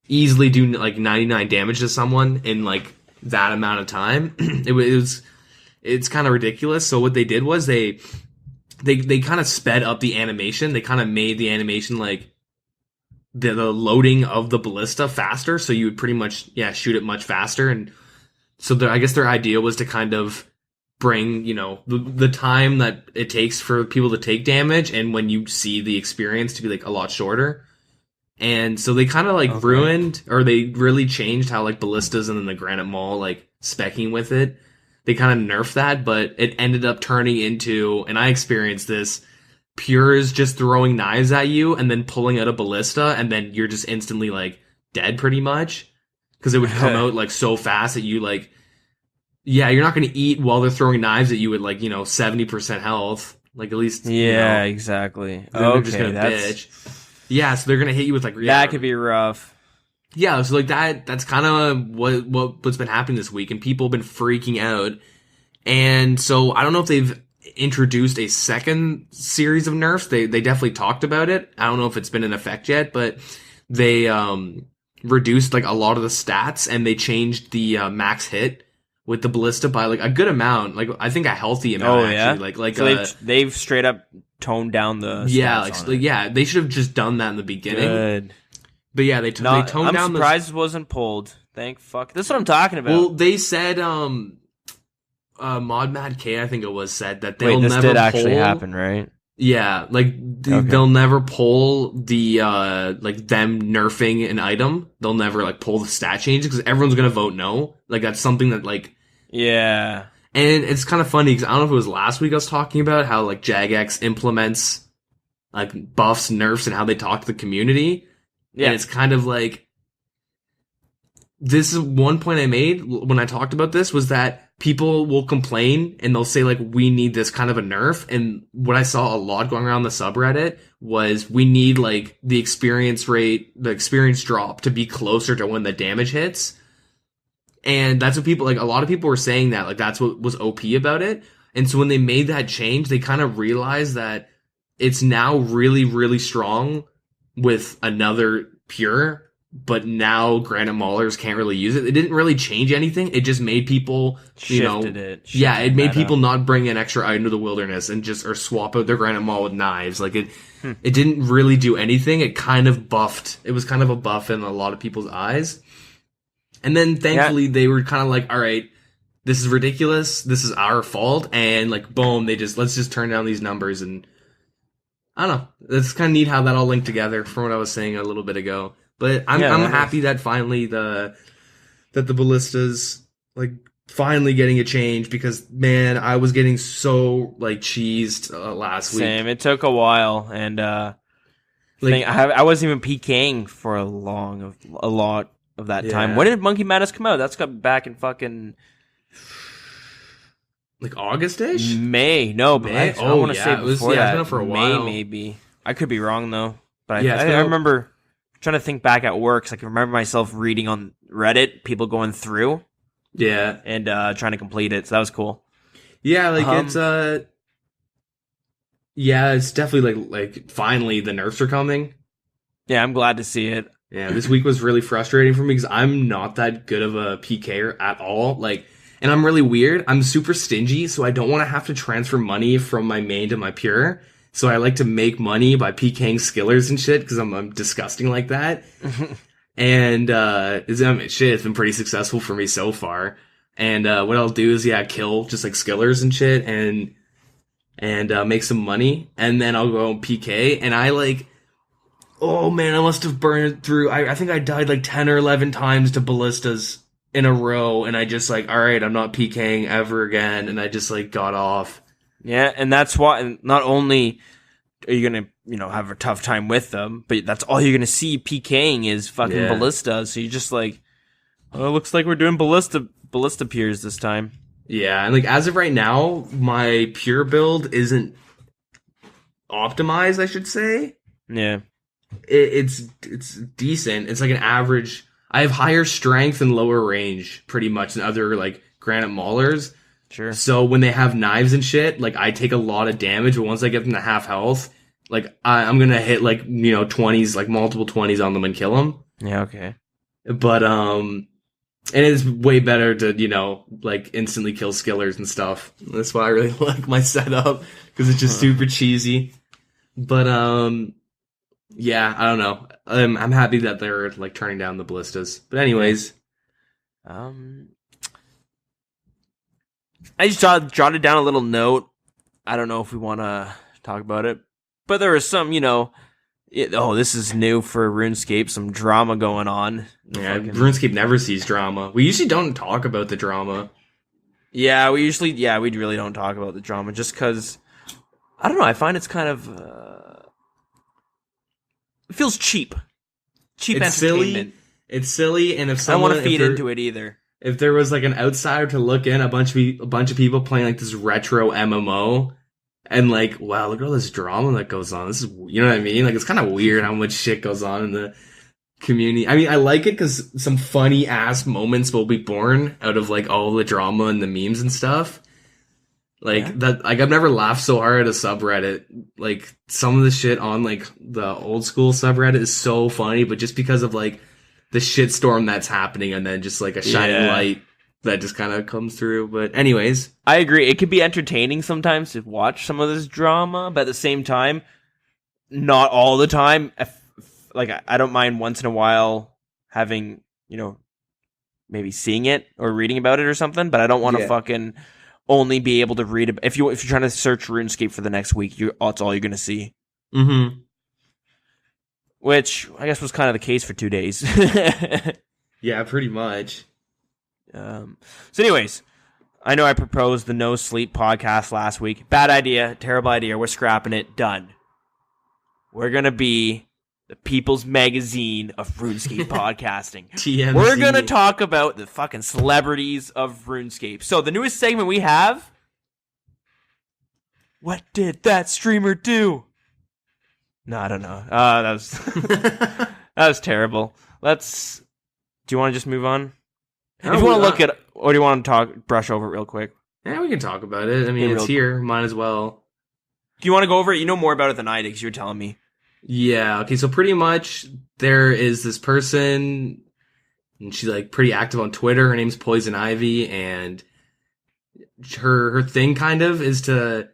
easily do, like, 99 damage to someone in, like, that amount of time. It's kind of ridiculous. So what they did was they kind of sped up the animation. They kind of made the animation like the loading of the ballista faster. So you would pretty much, shoot it much faster. And so I guess their idea was to kind of bring, the time that it takes for people to take damage. And when you see the experience to be like a lot shorter. And so they kind of like ruined, or they really changed how like ballistas and then the granite maul, like specking with it. They kind of nerfed that, but it ended up turning into, and I experienced this, pures just throwing knives at you and then pulling out a ballista, and then you're just instantly, like, dead pretty much. Because it would come out, like, so fast that you, like, Yeah, you're not going to eat while they're throwing knives at you at like 70% health. Like at least Yeah, exactly. they're just gonna bitch. Yeah, so they're gonna hit you with like that could be rough. Yeah, so like that's kind of what's been happening this week, and people have been freaking out. And so I don't know if they've introduced a second series of nerfs. They definitely talked about it. I don't know if it's been in effect yet, but they reduced like a lot of the stats, and they changed the max hit with the ballista by like a good amount, like I think a healthy amount. Actually. Like so they've straight up toned down the stats they should have just done that in the beginning. Good. But yeah, they toned down. I'm surprised it wasn't pulled. Thank fuck. That's what I'm talking about. Well, they said Mod Mad K, I think it was, said that they'll this never did pull, actually happen, right? Yeah, like they'll never pull the like them nerfing an item. They'll never like pull the stat changes because everyone's gonna vote no. Like that's something that like yeah. And it's kind of funny because I don't know if it was last week I was talking about how like Jagex implements like buffs, nerfs, and how they talk to the community. Yeah, and it's kind of like this is one point I made when I talked about this was that people will complain and they'll say like we need this kind of a nerf, and what I saw a lot going around the subreddit was we need like the experience rate, the experience drop to be closer to when the damage hits. And that's what people like a lot of people were saying that like that's what was OP about it. And so when they made that change, they kind of realized that it's now really, really strong with another pure, but now Granite Maulers can't really use it. It didn't really change anything. It just made people, it made people not bring an extra item to the wilderness and just or swap out their Granite Maul with knives. Like it didn't really do anything. It kind of buffed. It was kind of a buff in a lot of people's eyes. And then thankfully they were kind of like, all right, this is ridiculous. This is our fault. And like, boom, let's just turn down these numbers. And I don't know. It's kind of neat how that all linked together from what I was saying a little bit ago. But I'm happy that finally the ballistas like finally getting a change because man, I was getting so like cheesed last week. Same. It took a while, and I wasn't even PKing for a lot of that time. When did Monkey Madness come out? That's got back in fucking like August-ish? May. No, but May? I want to say before that. It's been for a while. May, maybe. I could be wrong though. But I remember trying to think back at work, so I can remember myself reading on Reddit, people going through. Yeah. And trying to complete it. So that was cool. Yeah, like it's definitely like finally the nerfs are coming. Yeah, I'm glad to see it. Yeah, this week was really frustrating for me because I'm not that good of a PKer at all. Like, and I'm really weird. I'm super stingy, so I don't want to have to transfer money from my main to my pure. So I like to make money by PKing skillers and shit because I'm disgusting like that. And it's been pretty successful for me so far. And what I'll do is kill just like skillers and shit and make some money, and then I'll go and PK. And I like. Oh man, I must have burned through. I think I died like 10 or 11 times to ballistas in a row, and I just like, all right, I'm not PKing ever again, and I just like got off. Yeah, and that's why not only are you gonna have a tough time with them, but that's all you're gonna see PKing is fucking ballistas. So you're just like, oh, it looks like we're doing ballista piers this time. Yeah, and like as of right now, my pure build isn't optimized, I should say. Yeah. It's decent. It's like an average. I have higher strength and lower range, pretty much, than other like Granite Maulers. Sure. So when they have knives and shit, like I take a lot of damage, but once I get them to half health, like I'm gonna hit like 20s, like multiple 20s on them and kill them. Yeah. Okay. But and it's way better to like instantly kill skillers and stuff. That's why I really like my setup because it's just super cheesy. But yeah, I don't know. I'm happy that they're like turning down the ballistas. But anyways, I just jotted down a little note. I don't know if we want to talk about it, but there was some, this is new for RuneScape. Some drama going on. Yeah, RuneScape never sees drama. We usually don't talk about the drama. Yeah, we really don't talk about the drama just because I don't know. I find it's kind of. It feels cheap. Cheap it's entertainment. Silly. It's silly, and if I don't want to feed into it either. if there was like an outsider to look in, a bunch of people playing like this retro MMO, and like, wow, look at all this drama that goes on. This is, you know what I mean? Like, it's kind of weird how much shit goes on in the community. I mean, I like it because some funny ass moments will be born out of like all the drama and the memes and stuff. Like that, like I've never laughed so hard at a subreddit. Like some of the shit on like the old school subreddit is so funny, but just because of like the shitstorm that's happening, and then just like a shining light that just kind of comes through. But anyways, I agree. It can be entertaining sometimes to watch some of this drama, but at the same time, not all the time. Like I don't mind once in a while having, maybe seeing it or reading about it or something, but I don't want to fucking only be able to read it. If you're trying to search RuneScape for the next week, that's all you're going to see. Mm-hmm. Which I guess was kind of the case for 2 days. Yeah, pretty much. So anyways, I know I proposed the No Sleep podcast last week. Bad idea. Terrible idea. We're scrapping it. Done. We're going to be the People's Magazine of RuneScape podcasting. TMZ. We're going to talk about the fucking celebrities of RuneScape. So the newest segment we have, what did that streamer do? No, I don't know. That was that was terrible. Do you want to just move on? If you want to look at, or do you want to brush over it real quick? Yeah, we can talk about it. I mean, it's here. Might as well. Do you want to go over it? You know more about it than I did because you were telling me. Yeah, okay, so pretty much there is this person, and she's like pretty active on Twitter. Her name's Poison Ivy, and her thing kind of is to,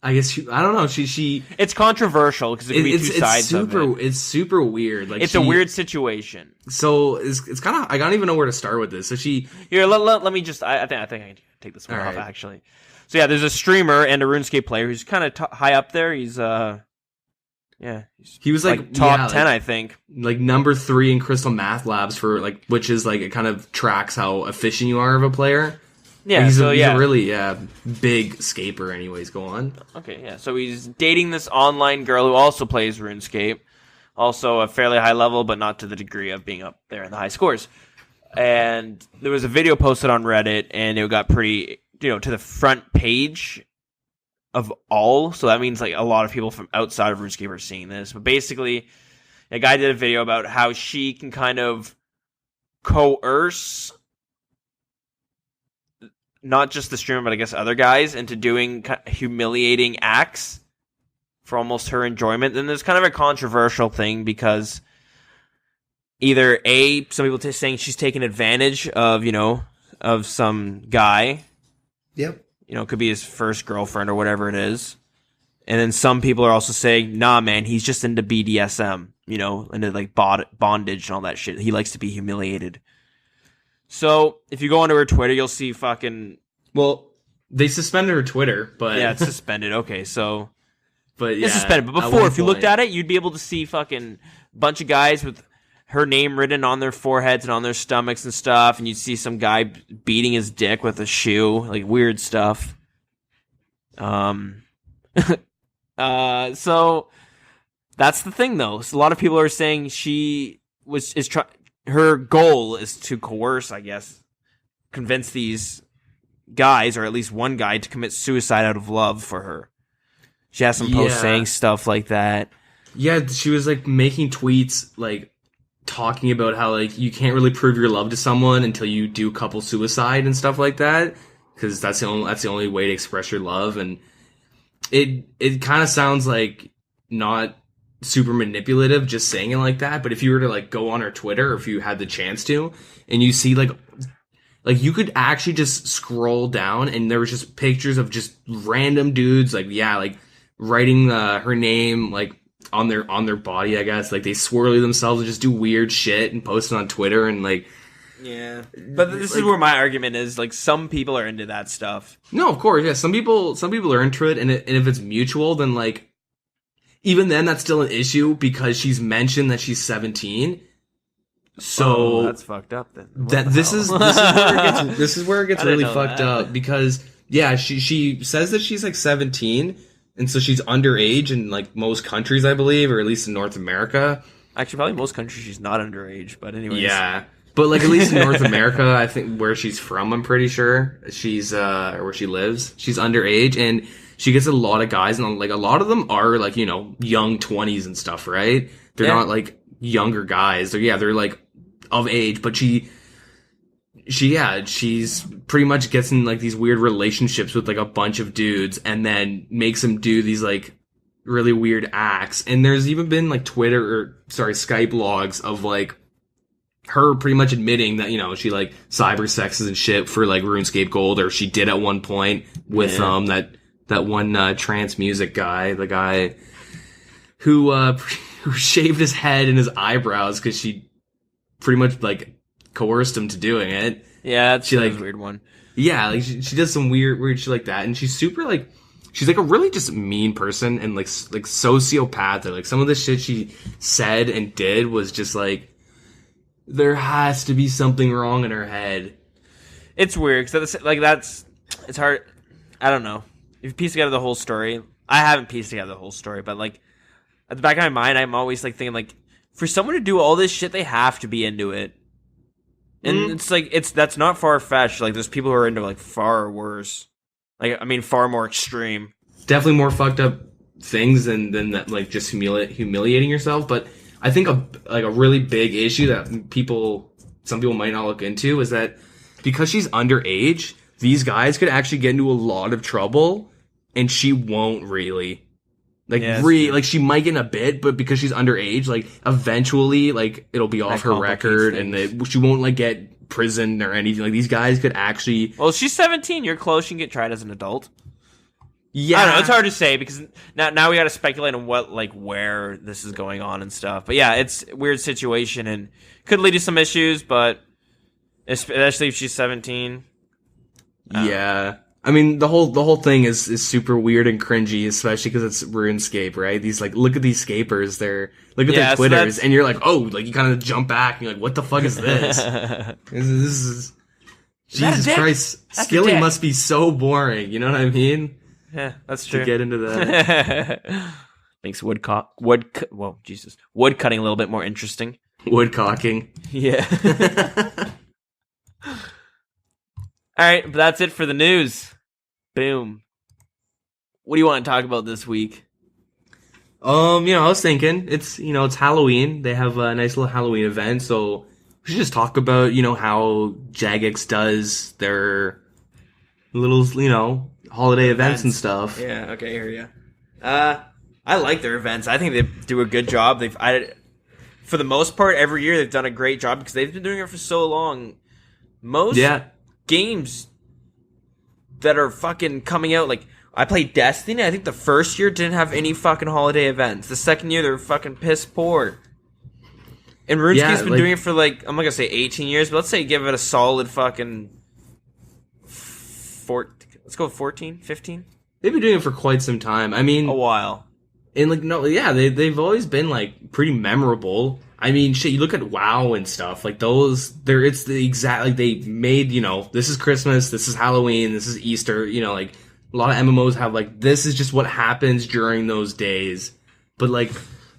I guess, I don't know, she it's controversial because it can be two sides of it. It's super weird. Like, it's a weird situation. So it's kind of, I don't even know where to start with this. So here, let me just, I think I can take this one off, actually. So yeah, there's a streamer and a RuneScape player who's kind of high up there. He's he was like top 10, I think. Like number 3 in Crystal Math Labs for like, which is like, it kind of tracks how efficient you are of a player. Yeah, like he's a really big scaper. Anyways, go on. Okay, yeah. So he's dating this online girl who also plays RuneScape, also a fairly high level, but not to the degree of being up there in the high scores. And there was a video posted on Reddit, and it got pretty, to the front page of all. So that means like a lot of people from outside of RuneScape are seeing this. But basically, a guy did a video about how she can kind of coerce not just the streamer, but I guess other guys into doing humiliating acts for almost her enjoyment. And there's kind of a controversial thing because either some people saying she's taking advantage of, of some guy. Yep. It could be his first girlfriend or whatever it is. And then some people are also saying, nah, man, he's just into BDSM, into like bondage and all that shit. He likes to be humiliated. So if you go onto her Twitter, you'll see fucking. Well, they suspended her Twitter, but yeah, it's suspended. Okay, so but yeah, it's suspended. But before, if you looked at it, you'd be able to see fucking bunch of guys with her name written on their foreheads and on their stomachs and stuff, and you'd see some guy beating his dick with a shoe, like weird stuff. So that's the thing, though. So a lot of people are saying her goal is to coerce, I guess, convince these guys, or at least one guy, to commit suicide out of love for her. She has some posts saying stuff like that. Yeah, she was like making tweets like talking about how like you can't really prove your love to someone until you do couple suicide and stuff like that, because that's the only way to express your love. And it kind of sounds like not super manipulative just saying it like that, but if you were to like go on her Twitter, or if you had the chance to, and you see like you could actually just scroll down and there was just pictures of just random dudes like writing her name like on their body, I guess, like they swirly themselves and just do weird shit and post it on Twitter. And like, yeah, but this is where my argument is, like, some people are into that stuff. No, of course, yeah, some people are into it, and if it's mutual, then like even then, that's still an issue because she's mentioned that she's 17. So that's fucked up. Then this is where it gets really fucked up because she says that she's like 17, and so she's underage in like most countries, I believe, or at least in North America. Actually, probably most countries she's not underage, but anyways. Yeah, But like at least in North America, I think where she's from, I'm pretty sure she's or where she lives, she's underage, and she gets a lot of guys, and like a lot of them are like, you know, young 20s and stuff, right? They're not like younger guys. They're like of age, but she's pretty much gets in like these weird relationships with like a bunch of dudes, and then makes them do these like really weird acts. And there's even been like Skype logs of like her pretty much admitting that, you know, she like cyber sexes and shit for like RuneScape Gold, or she did at one point with that one trance music guy, the guy who shaved his head and his eyebrows because she pretty much like coerced him to doing it. Yeah, that's she like a weird one. Yeah, like she does some weird shit like that, and she's super like, she's like a really just mean person and like sociopath. Like some of the shit she said and did was just like, there has to be something wrong in her head. It's weird because like it's hard. I don't know if you piece together the whole story. I haven't pieced together the whole story, but like at the back of my mind, I'm always like thinking like, for someone to do all this shit, they have to be into it. And it's like that's not far fetched. Like there's people who are into like far worse. Like I mean, far more extreme. Definitely more fucked up things than that, like just humiliating yourself. But I think a really big issue that some people might not look into is that because she's underage, these guys could actually get into a lot of trouble, and she won't really. Like like she might get in a bit, but because she's underage, like eventually, like it'll be off her record, and she won't like get prison or anything. Like these guys could actually. Well, she's 17. You're close. She can get tried as an adult. Yeah, I don't know. It's hard to say because now we got to speculate on where this is going on and stuff. But yeah, it's a weird situation and could lead to some issues, but especially if she's 17. Yeah. I mean, the whole thing is super weird and cringy, especially because it's RuneScape, right? These like, look at these scapers, look at their Twitters, and you're like, oh, like you kind of jump back, and you're like, what the fuck is this? this is Jesus Christ, skilling must be so boring. You know what I mean? Yeah, that's true. To get into that makes wood cutting a little bit more interesting. Woodcocking, yeah. All right, but that's it for the news. Boom. What do you want to talk about this week? I was thinking it's Halloween. They have a nice little Halloween event, so we should just talk about, how Jagex does their little, holiday events and stuff. Yeah, okay, here you. I like their events. I think they do a good job. For the most part, every year they've done a great job because they've been doing it for so long. Most games that are fucking coming out, like I played Destiny. I think the first year didn't have any fucking holiday events. The second year they were fucking piss poor. And RuneScape's been doing it for like, I'm not gonna say 18 years, but let's say give it a solid fucking 14, 15. They've been doing it for quite some time. I mean, a while. And they've always been like pretty memorable. I mean, shit, you look at WoW and stuff, like it's the exact, like they made, this is Christmas, this is Halloween, this is Easter, like a lot of MMOs have like, this is just what happens during those days. But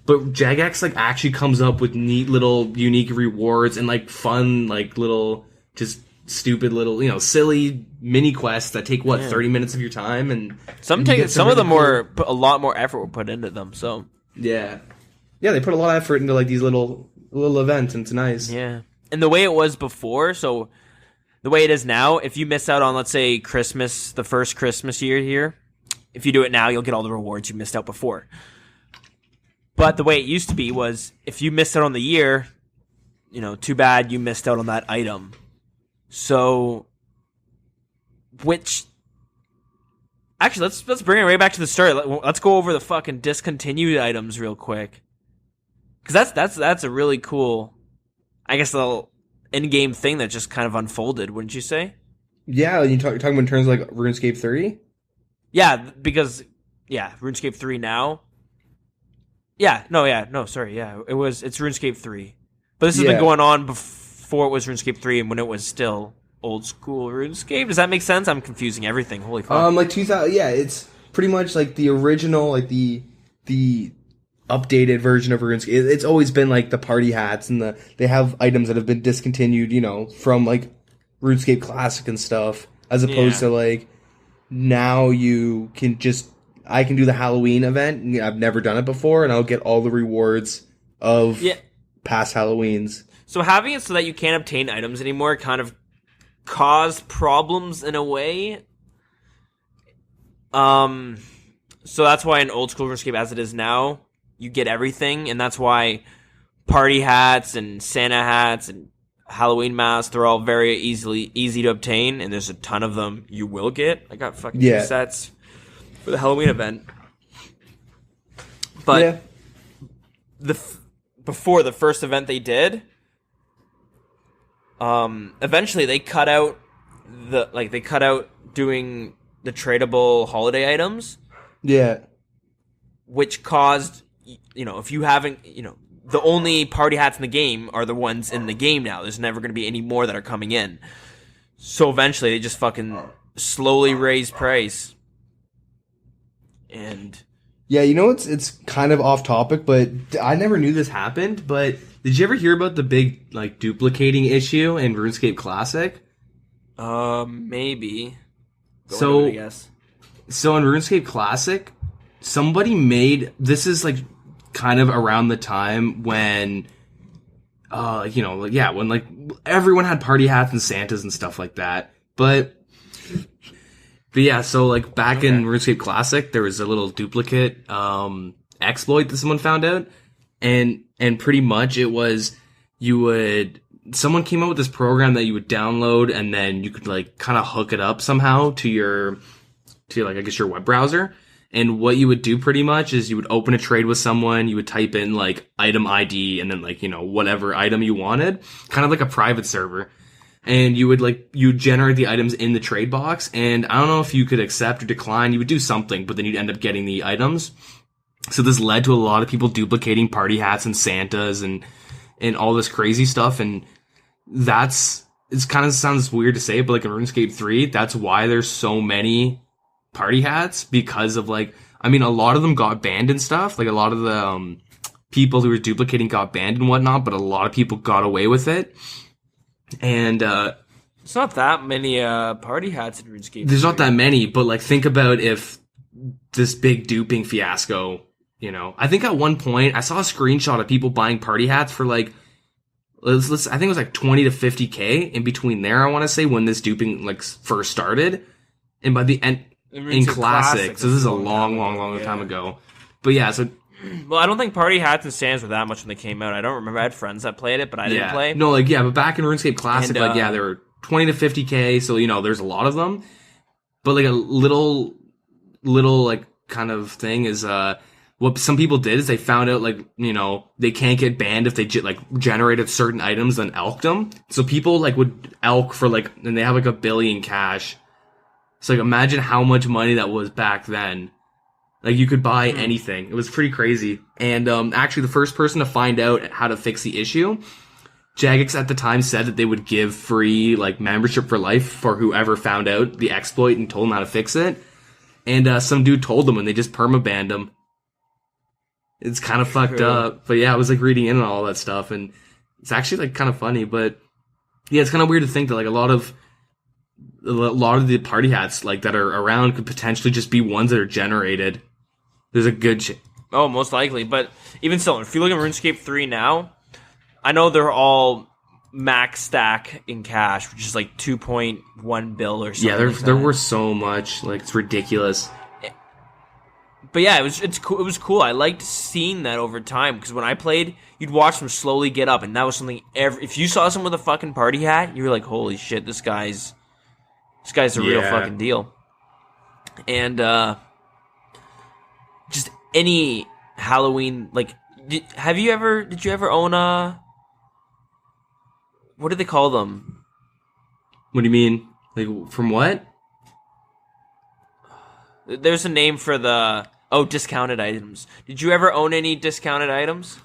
Jagex like actually comes up with neat little unique rewards and like fun, like little, just stupid little, silly mini quests that take 30 minutes of your time, and some of them put a lot more effort were put into them. So yeah, they put a lot of effort into like these little events, and it's nice. Yeah, and the way it was before, so the way it is now, if you miss out on, let's say, Christmas, the first Christmas year here, if you do it now, you'll get all the rewards you missed out before. But the way it used to be was, if you missed out on the year, too bad you missed out on that item. So, actually, let's bring it right back to the start. Let's go over the fucking discontinued items real quick, because that's a really cool, I guess, little in-game thing that just kind of unfolded. Wouldn't you say? Yeah, you're talking about in terms of like RuneScape 3. Yeah, because RuneScape 3 now. It's RuneScape 3, but this has been going on before it was RuneScape 3 and when it was still old school RuneScape. Does that make sense? I'm confusing everything. Holy fuck. Like 2000. Yeah, it's pretty much like the original, like the updated version of RuneScape. It's always been like the party hats and they have items that have been discontinued, you know, from like RuneScape Classic and stuff, as opposed to like now you can just I can do the Halloween event. I've never done it before, and I'll get all the rewards of past Halloweens. So having it so that you can't obtain items anymore kind of caused problems in a way. So that's why in old school RuneScape, as it is now, you get everything, and that's why party hats and Santa hats and Halloween masks, they're all very easy to obtain, and there's a ton of them you will get. I got fucking 2 sets for the Halloween event. But before the first event they did, eventually they cut out doing the tradable holiday items. Yeah. Which caused, you know, if you haven't, you know, the only party hats in the game are the ones in the game now. There's never going to be any more that are coming in. So eventually they just fucking slowly raise price. And yeah, you know, it's kind of off topic, but I never knew this happened. But did you ever hear about the big like duplicating issue in RuneScape Classic? Maybe. So I guess. So in RuneScape Classic, somebody made this is like kind of around the time when, you know, like, yeah, when like everyone had party hats and Santas and stuff like that. But yeah, so like back in RuneScape Classic, there was a little duplicate exploit that someone found out, and pretty much it was someone came up with this program that you would download, and then you could like kind of hook it up somehow to like I guess your web browser. And what you would do pretty much is you would open a trade with someone, you would type in like item ID and then like, you know, whatever item you wanted, kind of like a private server. And you generate the items in the trade box. And I don't know if you could accept or decline. You would do something, but then you'd end up getting the items. So this led to a lot of people duplicating party hats and Santas and all this crazy stuff. And it's kind of sounds weird to say, but like in RuneScape 3, that's why there's so many party hats, because of like, I mean, a lot of them got banned and stuff. Like a lot of the people who were duplicating got banned and whatnot, but a lot of people got away with it. And it's not that many party hats in RuneScape. There's not that many, but like think about if this big duping fiasco, you know. I think at one point I saw a screenshot of people buying party hats for like I think it was like 20 to 50K in between there, I want to say, when this duping like first started. And by the end in Classic, so this is a long time ago. But yeah, so well, I don't think party hats and stands were that much when they came out. I don't remember. I had friends that played it, but I didn't play. No, like, yeah, but back in RuneScape Classic, and, like, yeah, there were 20 to 50K, so, you know, there's a lot of them. But, like, a little, like, kind of thing is, what some people did is they found out, like, you know, they can't get banned if they, generated certain items, then elked them. So people, like, would elk for, like, and they have, like, $1 billion cash. So, like, imagine how much money that was back then. Like, you could buy anything. It was pretty crazy. And actually, the first person to find out how to fix the issue, Jagex at the time said that they would give free, like, membership for life for whoever found out the exploit and told them how to fix it. And some dude told them, and they just permabanned him. It's kind of fucked up. But yeah, I was, like, reading in on all that stuff, and it's actually, like, kind of funny. But yeah, it's kind of weird to think that, like, a lot of the party hats, like, that are around could potentially just be ones that are generated. There's a good Oh, most likely. But even still, if you look at RuneScape 3 now, I know they're all max stack in cash, which is like 2.1 bill or something. Yeah, they're worth so much. Like, it's ridiculous. But yeah, it was cool. I liked seeing that over time, because when I played, you'd watch them slowly get up, and that was something if you saw someone with a fucking party hat, you were like, holy shit, this guy's a real fucking deal. And just any Halloween, like, did you ever own what do they call them? What do you mean? Like, from what? There's a name for discounted items. Did you ever own any discounted items?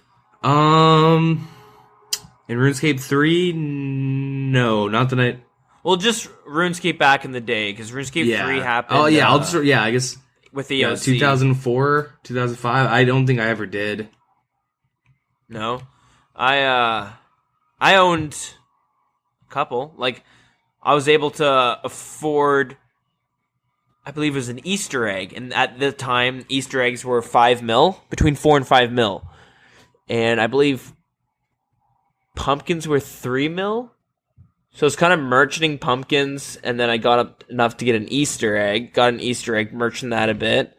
In RuneScape 3, no, not that I... Well, just RuneScape back in the day, because RuneScape 3 happened. Oh, yeah, I guess... with the Yeah, EOC. 2004, 2005. I don't think I ever did. No, I owned a couple. Like, I was able to afford, I believe it was an Easter egg, and at the time, Easter eggs were 5 mil, between 4 and 5 mil, and I believe pumpkins were 3 mil. So it's kind of merchanting pumpkins, and then I got up enough to get an Easter egg. Got an Easter egg, merchant that a bit,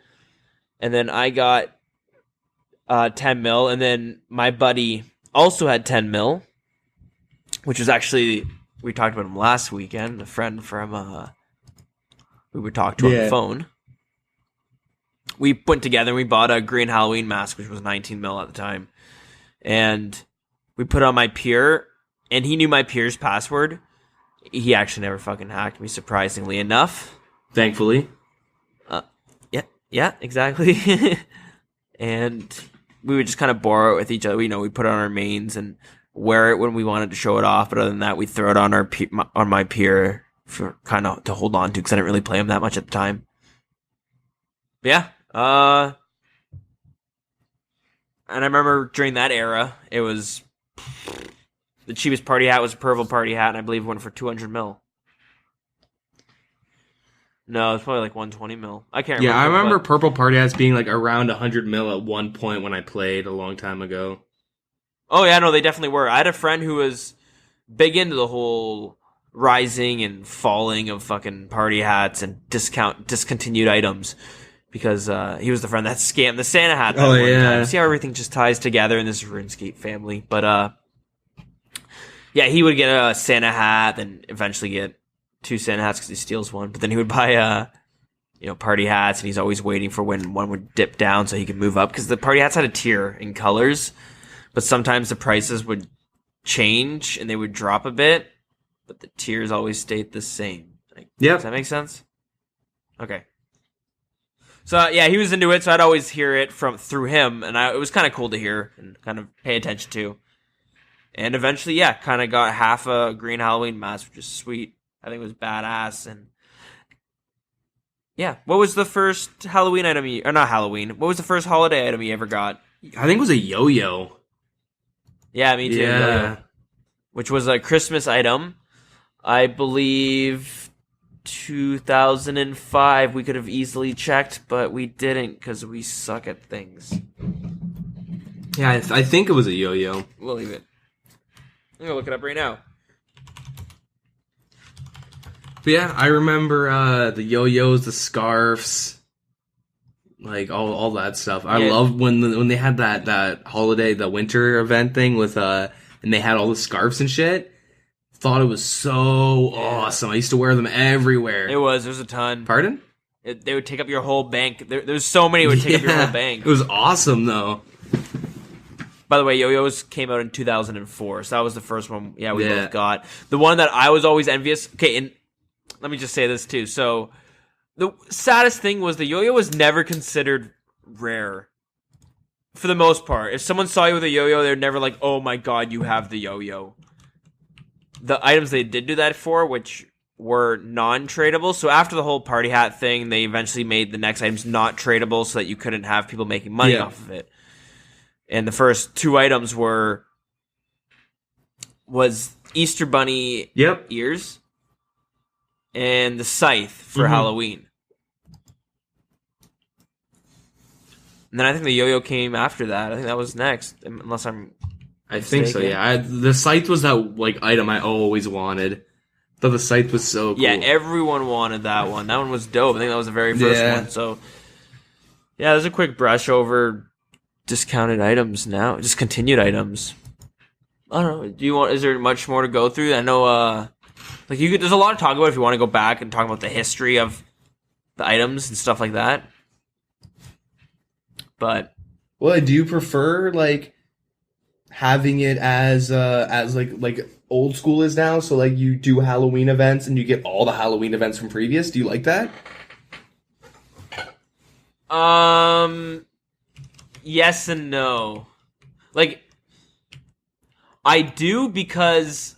and then I got 10 mil, and then my buddy also had 10 mil, which was actually, we talked about him last weekend, a friend from we would talk to on the phone. We went together and we bought a green Halloween mask, which was 19 mil at the time, and we put on my peer, and he knew my peer's password. He actually never fucking hacked me, surprisingly enough. Thankfully. Yeah, exactly. And we would just kind of borrow it with each other. You know, we put it on our mains and wear it when we wanted to show it off. But other than that, we throw it on on my peer for kind of to hold on to, because I didn't really play him that much at the time. But yeah, and I remember during that era, it was the cheapest party hat was a purple party hat, and I believe it went for 200 mil. No, it's probably like 120 mil. I can't remember. Yeah, I remember purple party hats being like around 100 mil at one point when I played a long time ago. Oh yeah, no, they definitely were. I had a friend who was big into the whole rising and falling of fucking party hats and discontinued items, because he was the friend that scammed the Santa hat. Oh yeah. See how everything just ties together in this RuneScape family. But yeah, he would get a Santa hat, then eventually get 2 Santa hats because he steals one. But then he would buy party hats, and he's always waiting for when one would dip down so he could move up, because the party hats had a tier in colors, but sometimes the prices would change and they would drop a bit, but the tiers always stayed the same. Yep. Does that make sense? Okay. So yeah, he was into it, so I'd always hear it through him, and it was kind of cool to hear and kind of pay attention to. And eventually, yeah, kind of got half a green Halloween mask, which is sweet. I think it was badass. And yeah, what was the first Halloween item or not Halloween? What was the first holiday item you ever got? I think it was a yo-yo. Yeah, me too. Yeah. Yo-yo, which was a Christmas item. I believe 2005. We could have easily checked, but we didn't because we suck at things. Yeah, I think it was a yo-yo. We'll leave it. I'm gonna look it up right now. But yeah, I remember the yo-yos, the scarves, like all that stuff. I love when they had that holiday, the winter event thing with and they had all the scarves and shit. Thought it was so awesome. I used to wear them everywhere. There's a ton. Pardon? They would take up your whole bank. There's so many it would take up your whole bank. It was awesome though. By the way, yo-yos came out in 2004, so that was the first one. Yeah, we both got. The one that I was always envious. Okay, and let me just say this too. So the saddest thing was the yo-yo was never considered rare. For the most part, if someone saw you with a yo-yo, they're never like, "Oh my god, you have the yo-yo." The items they did do that for, which were non-tradable. So after the whole party hat thing, they eventually made the next items not tradable so that you couldn't have people making money off of it. And the first 2 items was Easter Bunny ears and the scythe for Halloween. And then I think the yo-yo came after that. I think that was next, unless I'm I think so, yeah. The scythe was that item I always wanted. Thought the scythe was so cool. Yeah, everyone wanted that one. That one was dope. I think that was the very first one. So, yeah, there's a quick brush over discounted items now. Discontinued items. I don't know. Is there much more to go through? I know, there's a lot to talk about if you want to go back and talk about the history of the items and stuff like that. But, well, do you prefer having it as old school is now? So you do Halloween events and you get all the Halloween events from previous. Do you like that? Yes and no. I do, because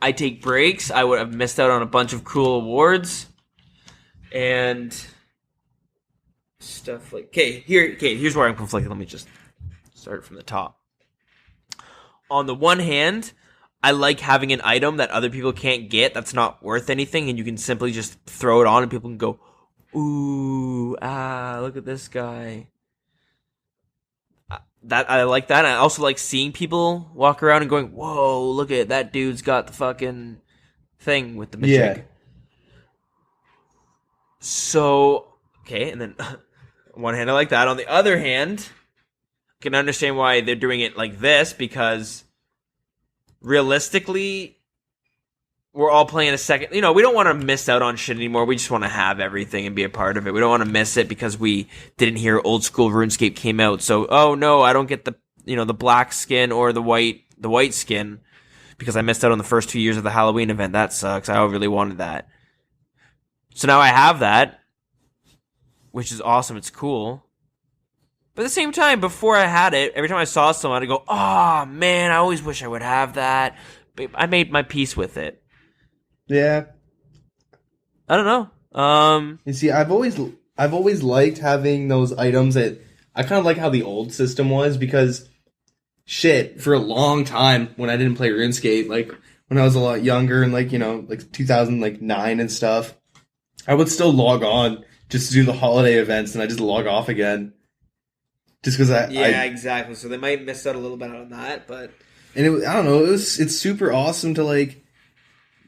I take breaks. I would have missed out on a bunch of cool awards. And stuff like here's where I'm conflicted. Let me just start from the top. On the one hand, I like having an item that other people can't get that's not worth anything, and you can simply just throw it on and people can go, ooh, look at this guy. That I like that. I also like seeing people walk around and going, whoa, look at that dude's got the fucking thing with the magic. Yeah. So, okay, and then on one hand I like that. On the other hand, I can understand why they're doing it like this, because realistically, we're all playing a second. We don't want to miss out on shit anymore. We just want to have everything and be a part of it. We don't want to miss it because we didn't hear Old School RuneScape came out. So, oh no, I don't get the the black skin or the white skin because I missed out on the first 2 years of the Halloween event. That sucks. I really wanted that. So now I have that, which is awesome. It's cool. But at the same time, before I had it, every time I saw someone, I'd go, oh man, I always wish I would have that. But I made my peace with it. Yeah. I don't know. You see, I've always liked having those items that I kind of like how the old system was, because shit, for a long time when I didn't play RuneScape, like when I was a lot younger and like 2009 and stuff, I would still log on just to do the holiday events and I just log off again. Just because exactly. So they might miss out a little bit on that, but I don't know. It's super awesome to like.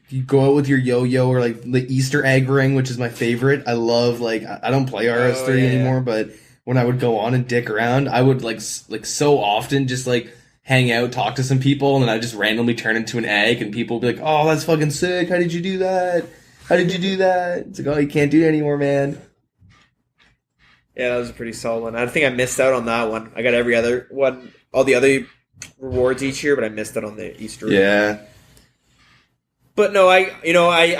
You go out with your yo-yo or like the Easter egg ring, which is my favorite. I love I don't play RS3 anymore, but when I would go on and dick around, I would like so often just like hang out, talk to some people, and then I just randomly turn into an egg, and people would be like, "Oh, that's fucking sick! How did you do that? How did you do that?" It's like, "Oh, you can't do it anymore, man." Yeah, that was a pretty solid one. I think I missed out on that one. I got every other one, all the other rewards each year, but I missed out on the Easter egg. Yeah. But no, I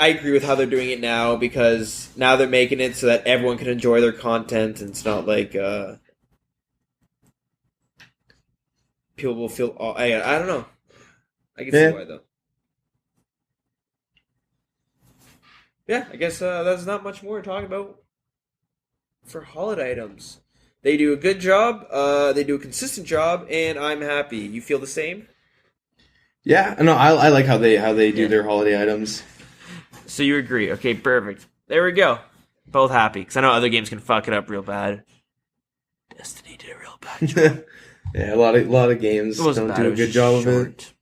agree with how they're doing it now, because now they're making it so that everyone can enjoy their content, and it's not like people will feel. I don't know. I can see why though. Yeah, I guess there's not much more to talk about for holiday items. They do a good job. They do a consistent job, and I'm happy. You feel the same? Yeah, no, I like how they do their holiday items. So you agree? Okay, perfect. There we go. Both happy, because I know other games can fuck it up real bad. Destiny did a real bad job. Yeah, a lot of games don't do a good job of it.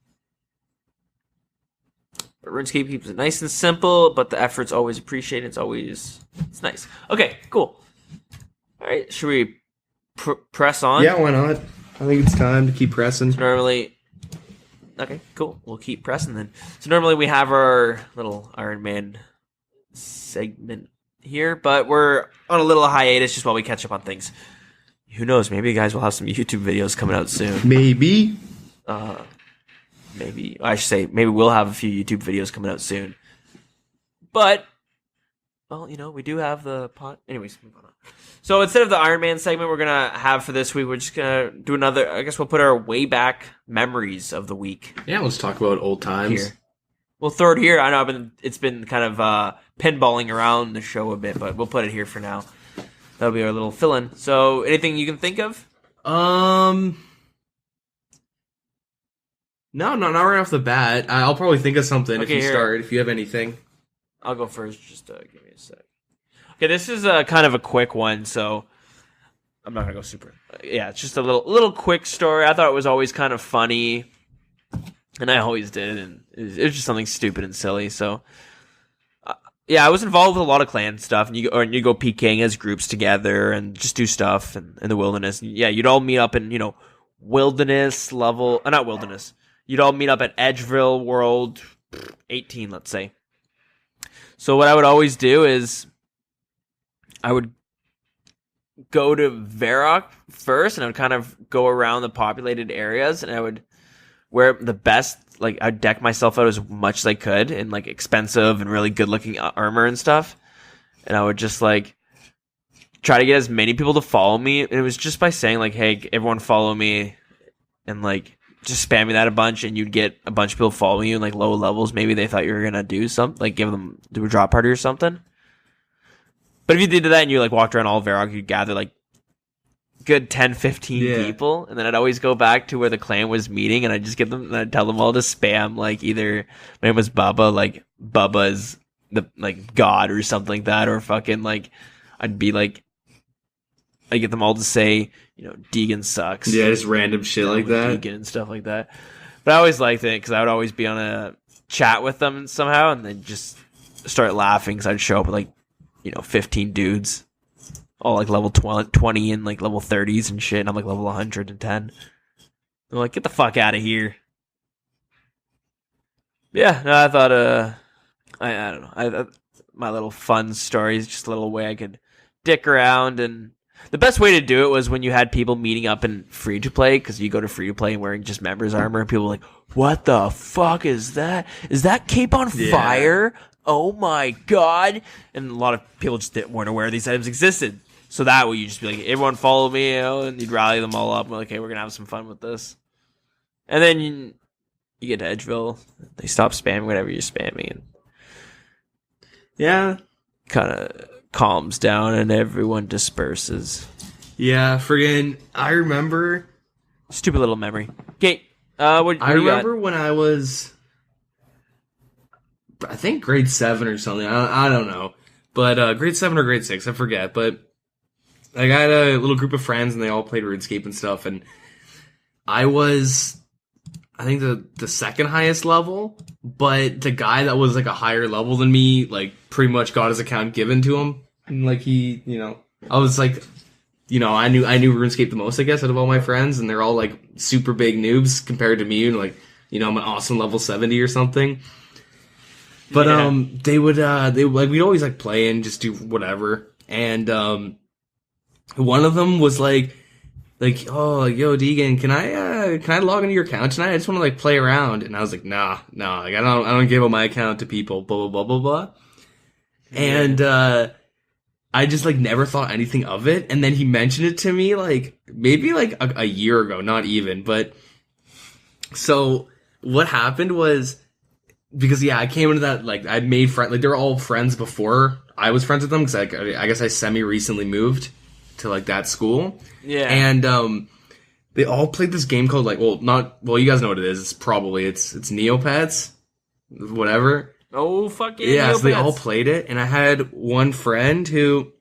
But RuneScape keeps it nice and simple, but the effort's always appreciated. It's nice. Okay, cool. All right, should we press on? Yeah, why not? I think it's time to keep pressing. Okay, cool. We'll keep pressing then. So normally we have our little Iron Man segment here, but we're on a little hiatus just while we catch up on things. Who knows? Maybe you guys will have some YouTube videos coming out soon. Maybe. Maybe. I should say, maybe we'll have a few YouTube videos coming out soon. But, well, we do have the pod. Anyways, move on. So instead of the Iron Man segment we're going to have for this week, we're just going to do another, I guess we'll put our way back memories of the week. Yeah, let's talk about old times. Here. We'll throw it here. I know it's been kind of pinballing around the show a bit, but we'll put it here for now. That'll be our little fill-in. So anything you can think of? No, not right off the bat. I'll probably think of something if you start, if you have anything. I'll go first. Just give me a sec. Okay, this is kind of a quick one, so I'm not gonna go super. Yeah, it's just a little quick story. I thought it was always kind of funny, and I always did, and it was just something stupid and silly. So, yeah, I was involved with a lot of clan stuff, and you go PKing as groups together and just do stuff in the wilderness. And yeah, you'd all meet up in wilderness level, not wilderness. You'd all meet up at Edgeville World 18, let's say. So what I would always do is I would go to Varrock first, and I would kind of go around the populated areas, and I would wear the best, I'd deck myself out as much as I could in, expensive and really good-looking armor and stuff, and I would just, try to get as many people to follow me, and it was just by saying, hey, everyone follow me, and, just spamming that a bunch, and you'd get a bunch of people following you in, low levels. Maybe they thought you were going to do something, do a drop party or something. But if you did that and you like walked around all of Varrock, you'd gather like good 10, 15 Yeah. people, and then I'd always go back to where the clan was meeting, and I'd just get them, and I'd tell them all to spam like either my name was Bubba, like Bubba's the like god or something like that, or fucking like I'd be like I get them all to say, you know, Deagin sucks. Yeah, just random shit like that. Deagin and stuff like that. But I always liked it because I would always be on a chat with them somehow, and then just start laughing because I'd show up with like, you know, 15 dudes, all like level 20 and like level 30s and shit, and I'm like level 110. They're like, get the fuck out of here. Yeah, no, I thought, I don't know. My little fun story is just a little way I could dick around, and the best way to do it was when you had people meeting up in free to play, because you go to free to play and wearing just members armor, and people are like, what the fuck is that? Is that cape on fire? Oh my god. And a lot of people just weren't aware these items existed. So that way you just be like, everyone follow me, you know, and you'd rally them all up and be like, okay, we're gonna have some fun with this. And then you get to Edgeville, they stop spamming whatever you're spamming, and Yeah. kind of calms down and everyone disperses. Yeah, friggin' I remember Stupid little memory. Okay, what I do you got? remember when I was, I think grade 7 or something. I don't know, but grade 7 or grade 6, I forget. But like, I had a little group of friends, and they all played RuneScape and stuff. And I was, I think the second highest level, but the guy that was like a higher level than me, like pretty much got his account given to him. And like he, you know, I was like, you know, I knew RuneScape the most, I guess, out of all my friends, and they're all like super big noobs compared to me, and like, you know, I'm an awesome level 70 or something. But they would like, we'd always like play and just do whatever. And one of them was like, oh, yo, Deagin, can I log into your account tonight? I just want to like play around. And I was like, nah, like I don't give up my account to people, blah blah blah blah blah. And I just like never thought anything of it. And then he mentioned it to me like maybe like a year ago, not even. But so what happened was, because yeah, I came into that, like I'd made friends, like they were all friends before I was friends with them, because I guess I semi-recently moved to like that school. Yeah. And they all played this game called like, you guys know what it is. It's Neopets, whatever. Oh, fuck yeah. Yeah, so they all Neopets. played it, and I had one friend who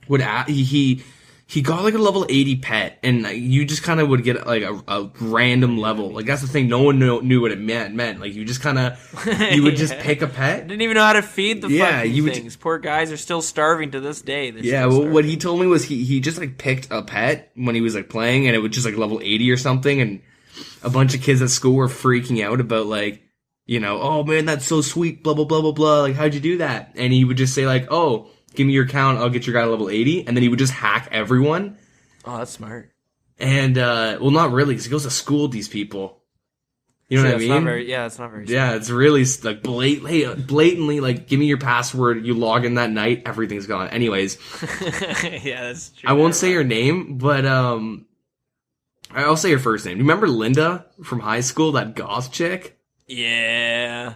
would he got like a level 80 pet, and you just kind of would get like a random level. Like that's the thing, no one knew what it meant. Like you just kind of you would just pick a pet. Didn't even know how to feed the fucking you would things. Poor guys are still starving to this day. Yeah, well, what he told me was he just like picked a pet when he was like playing, and it was just like level 80 or something, and a bunch of kids at school were freaking out about like, you know, oh man, that's so sweet, blah blah blah blah blah. Like, how'd you do that? And he would just say like, oh, give me your account, I'll get your guy to level 80, and then he would just hack everyone. Oh, that's smart. And well, not really, because he goes to school with these people. You know what I mean? That's not very. Yeah, it's really like blatantly like, give me your password. You log in that night, everything's gone. Anyways, Yeah, that's true. I won't say her name, but I'll say her first name. Remember Linda from high school, that goth chick? Yeah.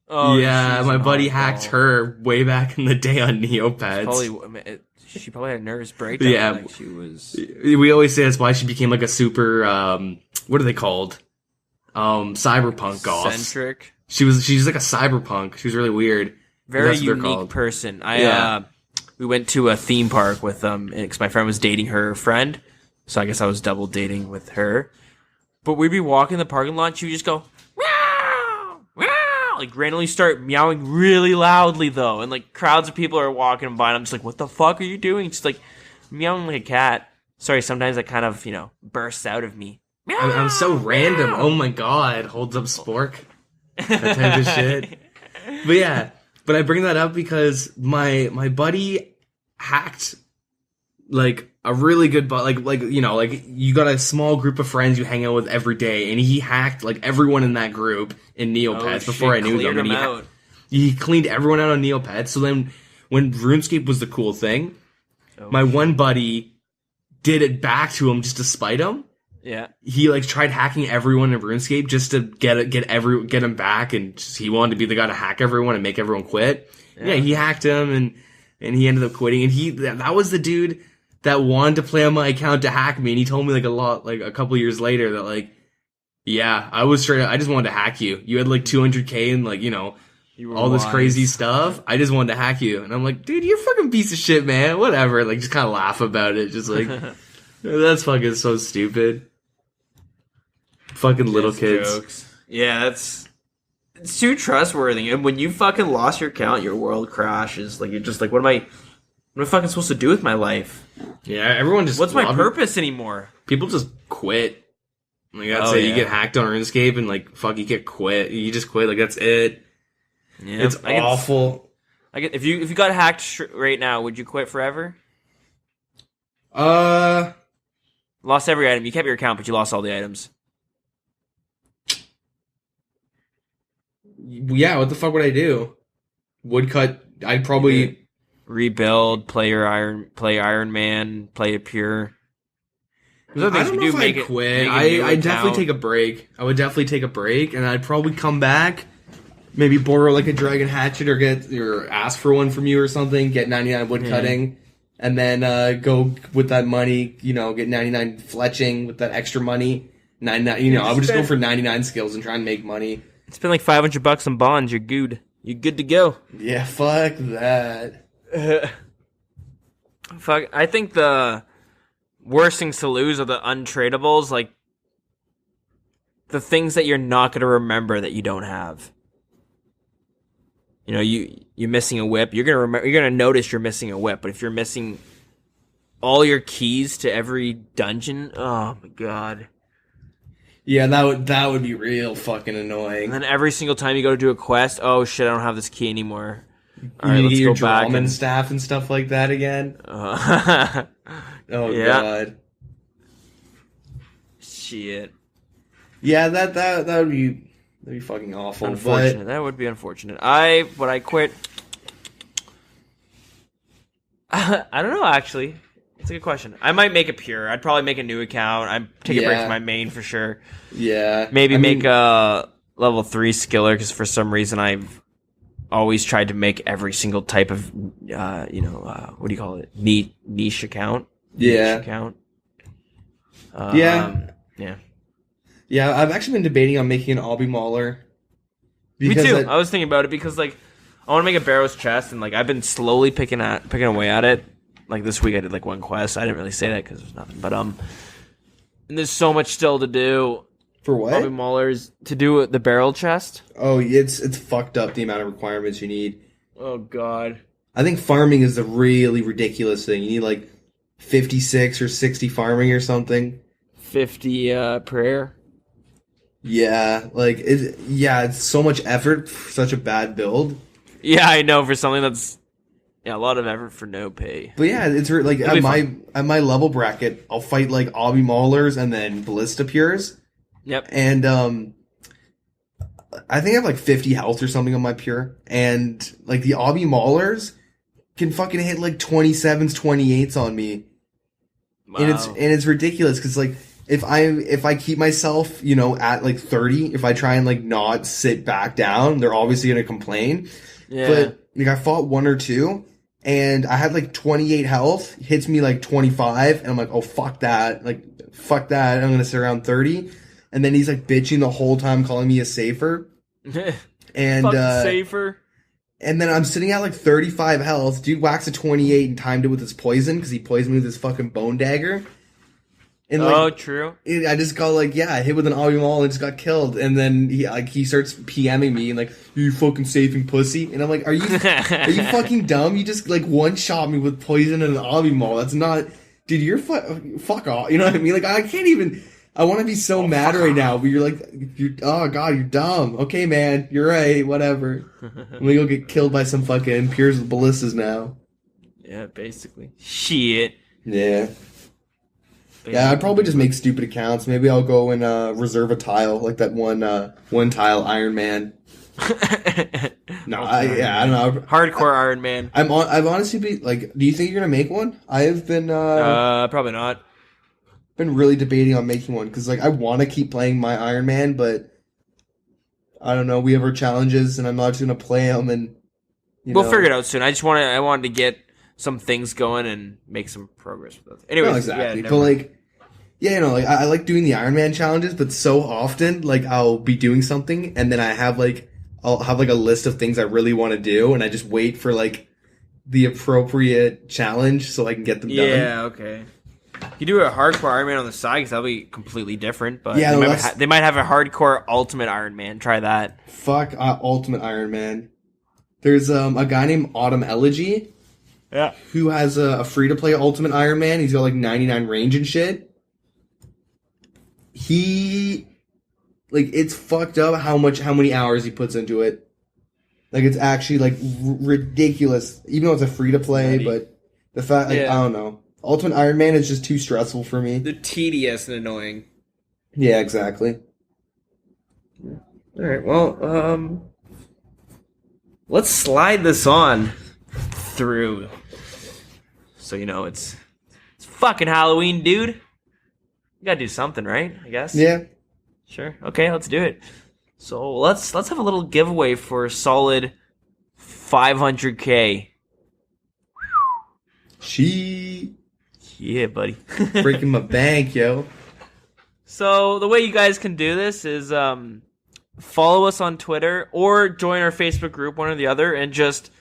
Oh, yeah, she's my an buddy oddball. hacked her way back in the day on Neopets. She probably had a nervous breakdown. Yeah. Like she was. We always say that's why she became like a super what are they called? Cyberpunk goth. Centric. She's like a cyberpunk. She was really weird. Very That's what they're unique called. person. Yeah. We went to a theme park with because my friend was dating her friend, so I guess I was double dating with her. But we'd be walking the parking lot, she would just go meow, meow, like randomly start meowing really loudly though, and like crowds of people are walking by, and I'm just like, what the fuck are you doing? She's like meowing like a cat. Sorry, sometimes that kind of bursts out of me. Meow, I'm so random. meow. Oh my god, holds up spork. That type of shit. But yeah, but I bring that up because my buddy hacked like a really good like you got a small group of friends you hang out with every day, and he hacked like everyone in that group in Neopets before I knew them. And he cleaned everyone out on Neopets. So then when RuneScape was the cool thing, my one buddy did it back to him just to spite him. Yeah. He like tried hacking everyone in RuneScape just to get him back, and he wanted to be the guy to hack everyone and make everyone quit. Yeah, he hacked him, and and he ended up quitting. And that was the dude that wanted to play on my account to hack me. And he told me a couple years later that yeah, I was straight up, I just wanted to hack you. You had 200K and all this crazy stuff. I just wanted to hack you. And I'm like, dude, you're a fucking piece of shit, man. Whatever. Just kind of laugh about it. Just that's fucking so stupid. Fucking little kids. Jokes. Yeah, it's too trustworthy. And when you fucking lost your account, your world crashes. You're just what am I fucking supposed to do with my life? Yeah, everyone just... What's my purpose anymore? People just quit. That's it. You get hacked on RuneScape and you get quit. You just quit. That's it. Yeah, it's awful. If you got hacked right now, would you quit forever? Lost every item. You kept your account, but you lost all the items. Yeah, what the fuck would I do? Woodcut. I'd probably rebuild, play Iron Man, play a pure. I don't know if I'd quit. I'd definitely take a break. I would definitely take a break, and I'd probably come back, maybe borrow a dragon hatchet or ask for one from you or something, get 99 woodcutting, and then go with that money, get 99 fletching with that extra money. 99, I would just go for 99 skills and try and make money. Spend $500 on bonds, you're good. You're good to go. Yeah, fuck that. Fuck, I think the worst things to lose are the untradables, the things that you're not going to remember that you don't have. You're missing a whip. You're gonna notice you're missing a whip, but if you're missing all your keys to every dungeon, oh my god. Yeah, that would be real fucking annoying. And then every single time you go to do a quest, oh shit, I don't have this key anymore. All right, let's go back and staff and stuff like that again. Oh god. Shit. Yeah, that would be fucking awful. Unfortunate. But... That would be unfortunate. I quit. I don't know, actually. It's a good question. I might make it pure. I'd probably make a new account. I'd take a break from my main for sure. Yeah. Maybe make a level 3 skiller, because for some reason I've always tried to make every single type of, what do you call it? Niche account. Yeah. Niche account. Yeah. Yeah. Yeah, I've actually been debating on making an obby mauler. Me too. I was thinking about it because, I want to make a Barrow's chest, and, I've been slowly picking away at it. This week I did, one quest. I didn't really say that because there's nothing. But, and there's so much still to do. For what? Obby maulers. To do the barrel chest. Oh, it's fucked up the amount of requirements you need. Oh, God. I think farming is the really ridiculous thing. You need, 56 or 60 farming or something. 50 prayer. Yeah, it's so much effort for such a bad build. Yeah, I know, for something that's a lot of effort for no pay. But yeah, it's at my level bracket, I'll fight obby maulers and then ballista pures. Yep. And I think I have 50 health or something on my pure, and the obby maulers can fucking hit 27s, 28s on me. Wow. And it's ridiculous because if I keep myself, at 30, if I try and not sit back down, they're obviously gonna complain. Yeah. But I fought one or two, and I had 28 health, hits me 25, and I'm like, oh fuck that, fuck that, I'm gonna sit around 30, and then he's bitching the whole time, calling me a safer, and fucking safer. And then I'm sitting at 35 health. Dude whacks a 28 and timed it with his poison because he poisoned me with his fucking bone dagger. And true. I just got I hit with an obby maul and just got killed. And then he starts PMing me and you fucking saving pussy. And I'm like, are you fucking dumb? You just one shot me with poison and an obby maul. That's not, dude. You're fuck off. You know what I mean? I can't even. I want to be so mad right now, but you're oh god, you're dumb. Okay, man, you're right. Whatever. I'm gonna go get killed by some fucking pures with ballistas now. Yeah, basically. Shit. Yeah. Yeah, I'd probably just make stupid accounts. Maybe I'll go and reserve a tile, that one tile Iron Man. No, I don't know. Hardcore Iron Man. I've honestly been do you think you're gonna make one? I've been probably not. Been really debating on making one because I want to keep playing my Iron Man, but I don't know. We have our challenges, and I'm not just gonna play them. And we'll figure it out soon. I wanted to get some things going and make some progress with those. Anyways, No, exactly. yeah, But like, yeah, you know, like I like doing the Iron Man challenges, but so often, like I'll be doing something and then I'll have like a list of things I really want to do, and I just wait for like the appropriate challenge so I can get them done. yeah, okay. You do a hardcore Iron Man on the side because that'll be completely different. But Yeah, they might have a hardcore Ultimate Iron Man. Try that. Fuck Ultimate Iron Man. There's a guy named Autumn Elegy Yeah. who has a free to play Ultimate Iron Man. He's got like 99 range and shit. He, like, it's fucked up how many hours he puts into it. Like, it's actually like ridiculous, even though it's a free to play. But the fact, like, I don't know, Ultimate Iron Man is just too stressful for me. They're tedious and annoying. Yeah, exactly. All right. Well, let's slide this on through. So you know it's fucking Halloween, dude. You gotta do something, right? I guess. Yeah. Sure. Okay, let's do it. So let's have a little giveaway for a solid 500K. Yeah, buddy. Breaking my bank, yo. So the way you guys can do this is follow us on Twitter or join our Facebook group, one or the other, and just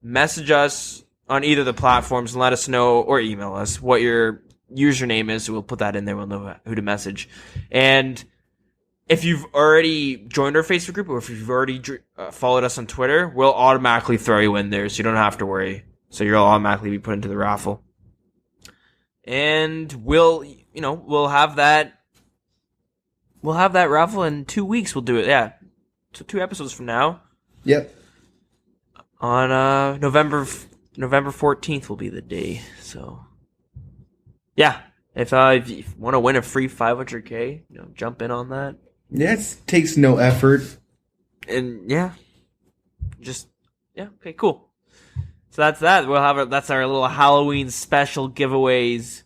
message us on either of the platforms and let us know, or email us what your username is. We'll put that in there. We'll know who to message. And if you've already joined our Facebook group or if you've already followed us on Twitter, we'll automatically throw you in there, so you don't have to worry. So you'll automatically be put into the raffle. And we'll have that raffle in 2 weeks. We'll do it. Yeah. So 2 episodes from now. Yep. On November 14th will be the day. So yeah, if you want to win a free 500K, jump in on that. Yeah, it takes no effort. And yeah, okay, cool. So that's that. That's our little Halloween special giveaways.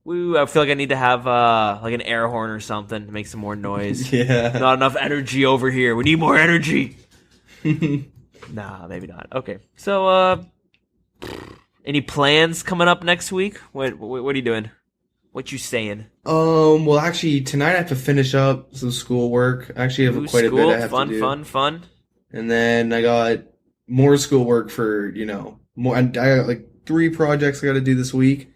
Woo, I feel like I need to have like an air horn or something to make some more noise. Yeah. Not enough energy over here. We need more energy. Nah, maybe not. Okay. So any plans coming up next week? What are you doing? What you saying? Well, actually, tonight I have to finish up some schoolwork. I actually have quite a bit I have to do. Fun. And then I got more schoolwork for, more. I got like 3 projects I got to do this week.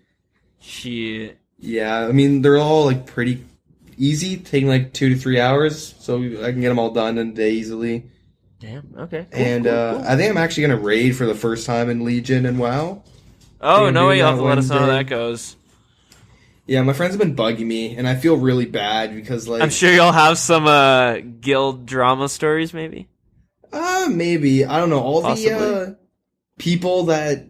Shit. Yeah, I mean, they're all like pretty easy, taking like 2 to 3 hours, so I can get them all done in a day easily. Damn, okay. Cool, cool. I think I'm actually going to raid for the first time in Legion and WoW. Oh, no, you'll have to let us know how that goes. Yeah, my friends have been bugging me, and I feel really bad because, like... I'm sure you'll have some guild drama stories, maybe? Maybe. I don't know. All Possibly. the people that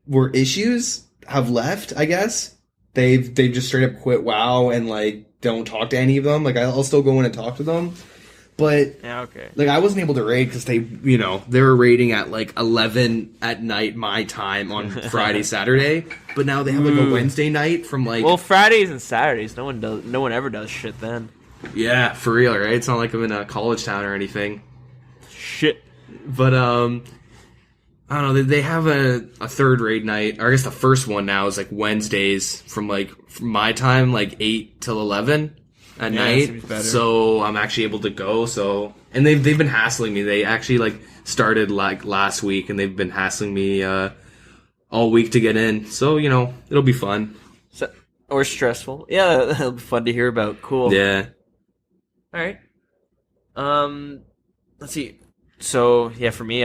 were issues have left, I guess. They've just straight up quit WoW and, like, don't talk to any of them. Like, I'll still go in and talk to them. But, yeah, okay. Like, I wasn't able to raid because they were raiding at, like, 11 at night my time on Friday, Saturday. But now they have, like, a Wednesday night from, like... Well, Fridays and Saturdays, no one ever does shit then. Yeah, for real, right? It's not like I'm in a college town or anything. Shit. But, I don't know, they have a third raid night, or I guess the first one now is, like, Wednesdays from my time, like, 8 till 11 at night. So I'm actually able to go, and they've been hassling me. They actually, like, started, like, last week, and they've been hassling me, all week to get in. So, it'll be fun. Or stressful. Yeah, it'll be fun to hear about. Cool. Yeah. All right. Let's see. So, yeah, for me,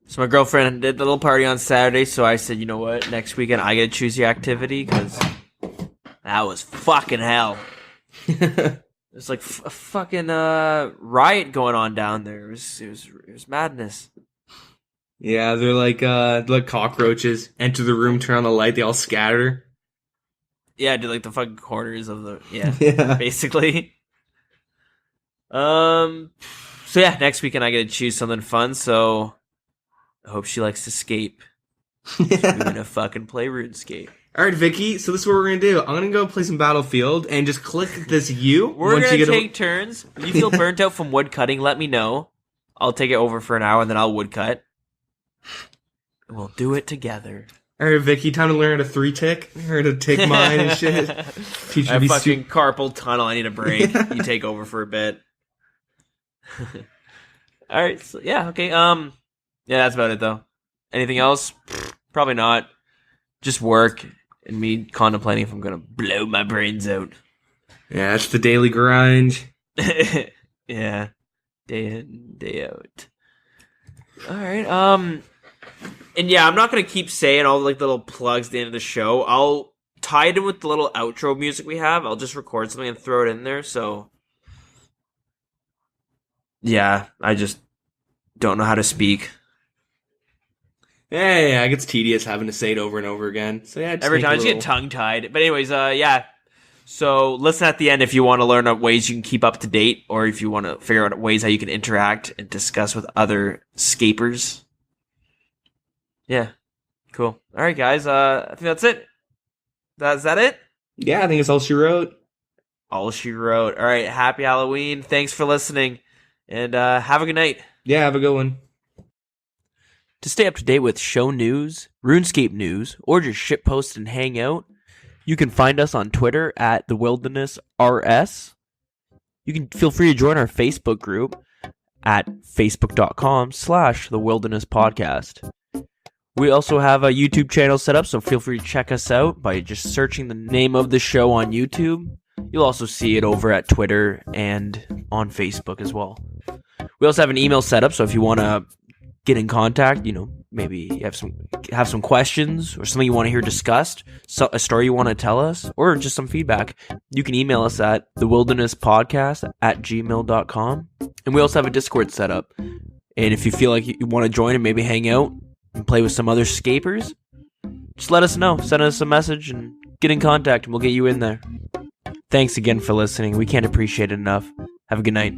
so my girlfriend did the little party on Saturday, so I said, you know what, next weekend I get to choose the activity, because that was fucking hell. There's like a fucking riot going on down there. It was madness. Yeah, they're like cockroaches. Enter the room, turn on the light, they all scatter. Yeah, do like the fucking corners of the yeah. Basically. So yeah, next weekend I get to choose something fun. So I hope she likes to escape. We're gonna fucking play RuneScape. All right, Vicky. So this is what we're gonna do. I'm gonna go play some Battlefield and just click this U. We're gonna take turns. If you feel burnt out from wood cutting, let me know. I'll take it over for an hour and then I'll wood cut. We'll do it together. All right, Vicky, time to learn how to 3-tick. Learn how to tick mine and shit. Teach you I to be fucking carpal tunnel. I need a break. You take over for a bit. All right. So, yeah. Okay. Yeah, that's about it though. Anything else? Probably not. Just work and me contemplating if I'm gonna blow my brains out. Yeah, that's the daily grind. Yeah. Day in, day out. All right. And yeah, I'm not gonna keep saying all the like little plugs at the end of the show. I'll tie it in with the little outro music we have. I'll just record something and throw it in there. So yeah, I just don't know how to speak. Yeah, it gets tedious having to say it over and over again. So yeah, Every time I just get tongue tied. But anyways, yeah. So listen at the end if you want to learn ways you can keep up to date, or if you want to figure out ways how you can interact and discuss with other scapers. Yeah, cool. All right, guys. I think that's it. Is that it? Yeah, I think it's all she wrote. All she wrote. All right. Happy Halloween. Thanks for listening, and have a good night. Yeah, have a good one. To stay up to date with show news, RuneScape news, or just shitpost and hang out, you can find us on Twitter at The Wilderness RS. You can feel free to join our Facebook group at facebook.com/The Wilderness Podcast. We also have a YouTube channel set up, so feel free to check us out by just searching the name of the show on YouTube. You'll also see it over at Twitter and on Facebook as well. We also have an email set up, so if you want to get in contact, maybe you have some questions or something you want to hear discussed, a story you want to tell us, or just some feedback, you can email us at thewildernesspodcast@gmail.com. And we also have a Discord set up. And if you feel like you want to join and maybe hang out and play with some other scapers, just let us know. Send us a message and get in contact and we'll get you in there. Thanks again for listening. We can't appreciate it enough. Have a good night.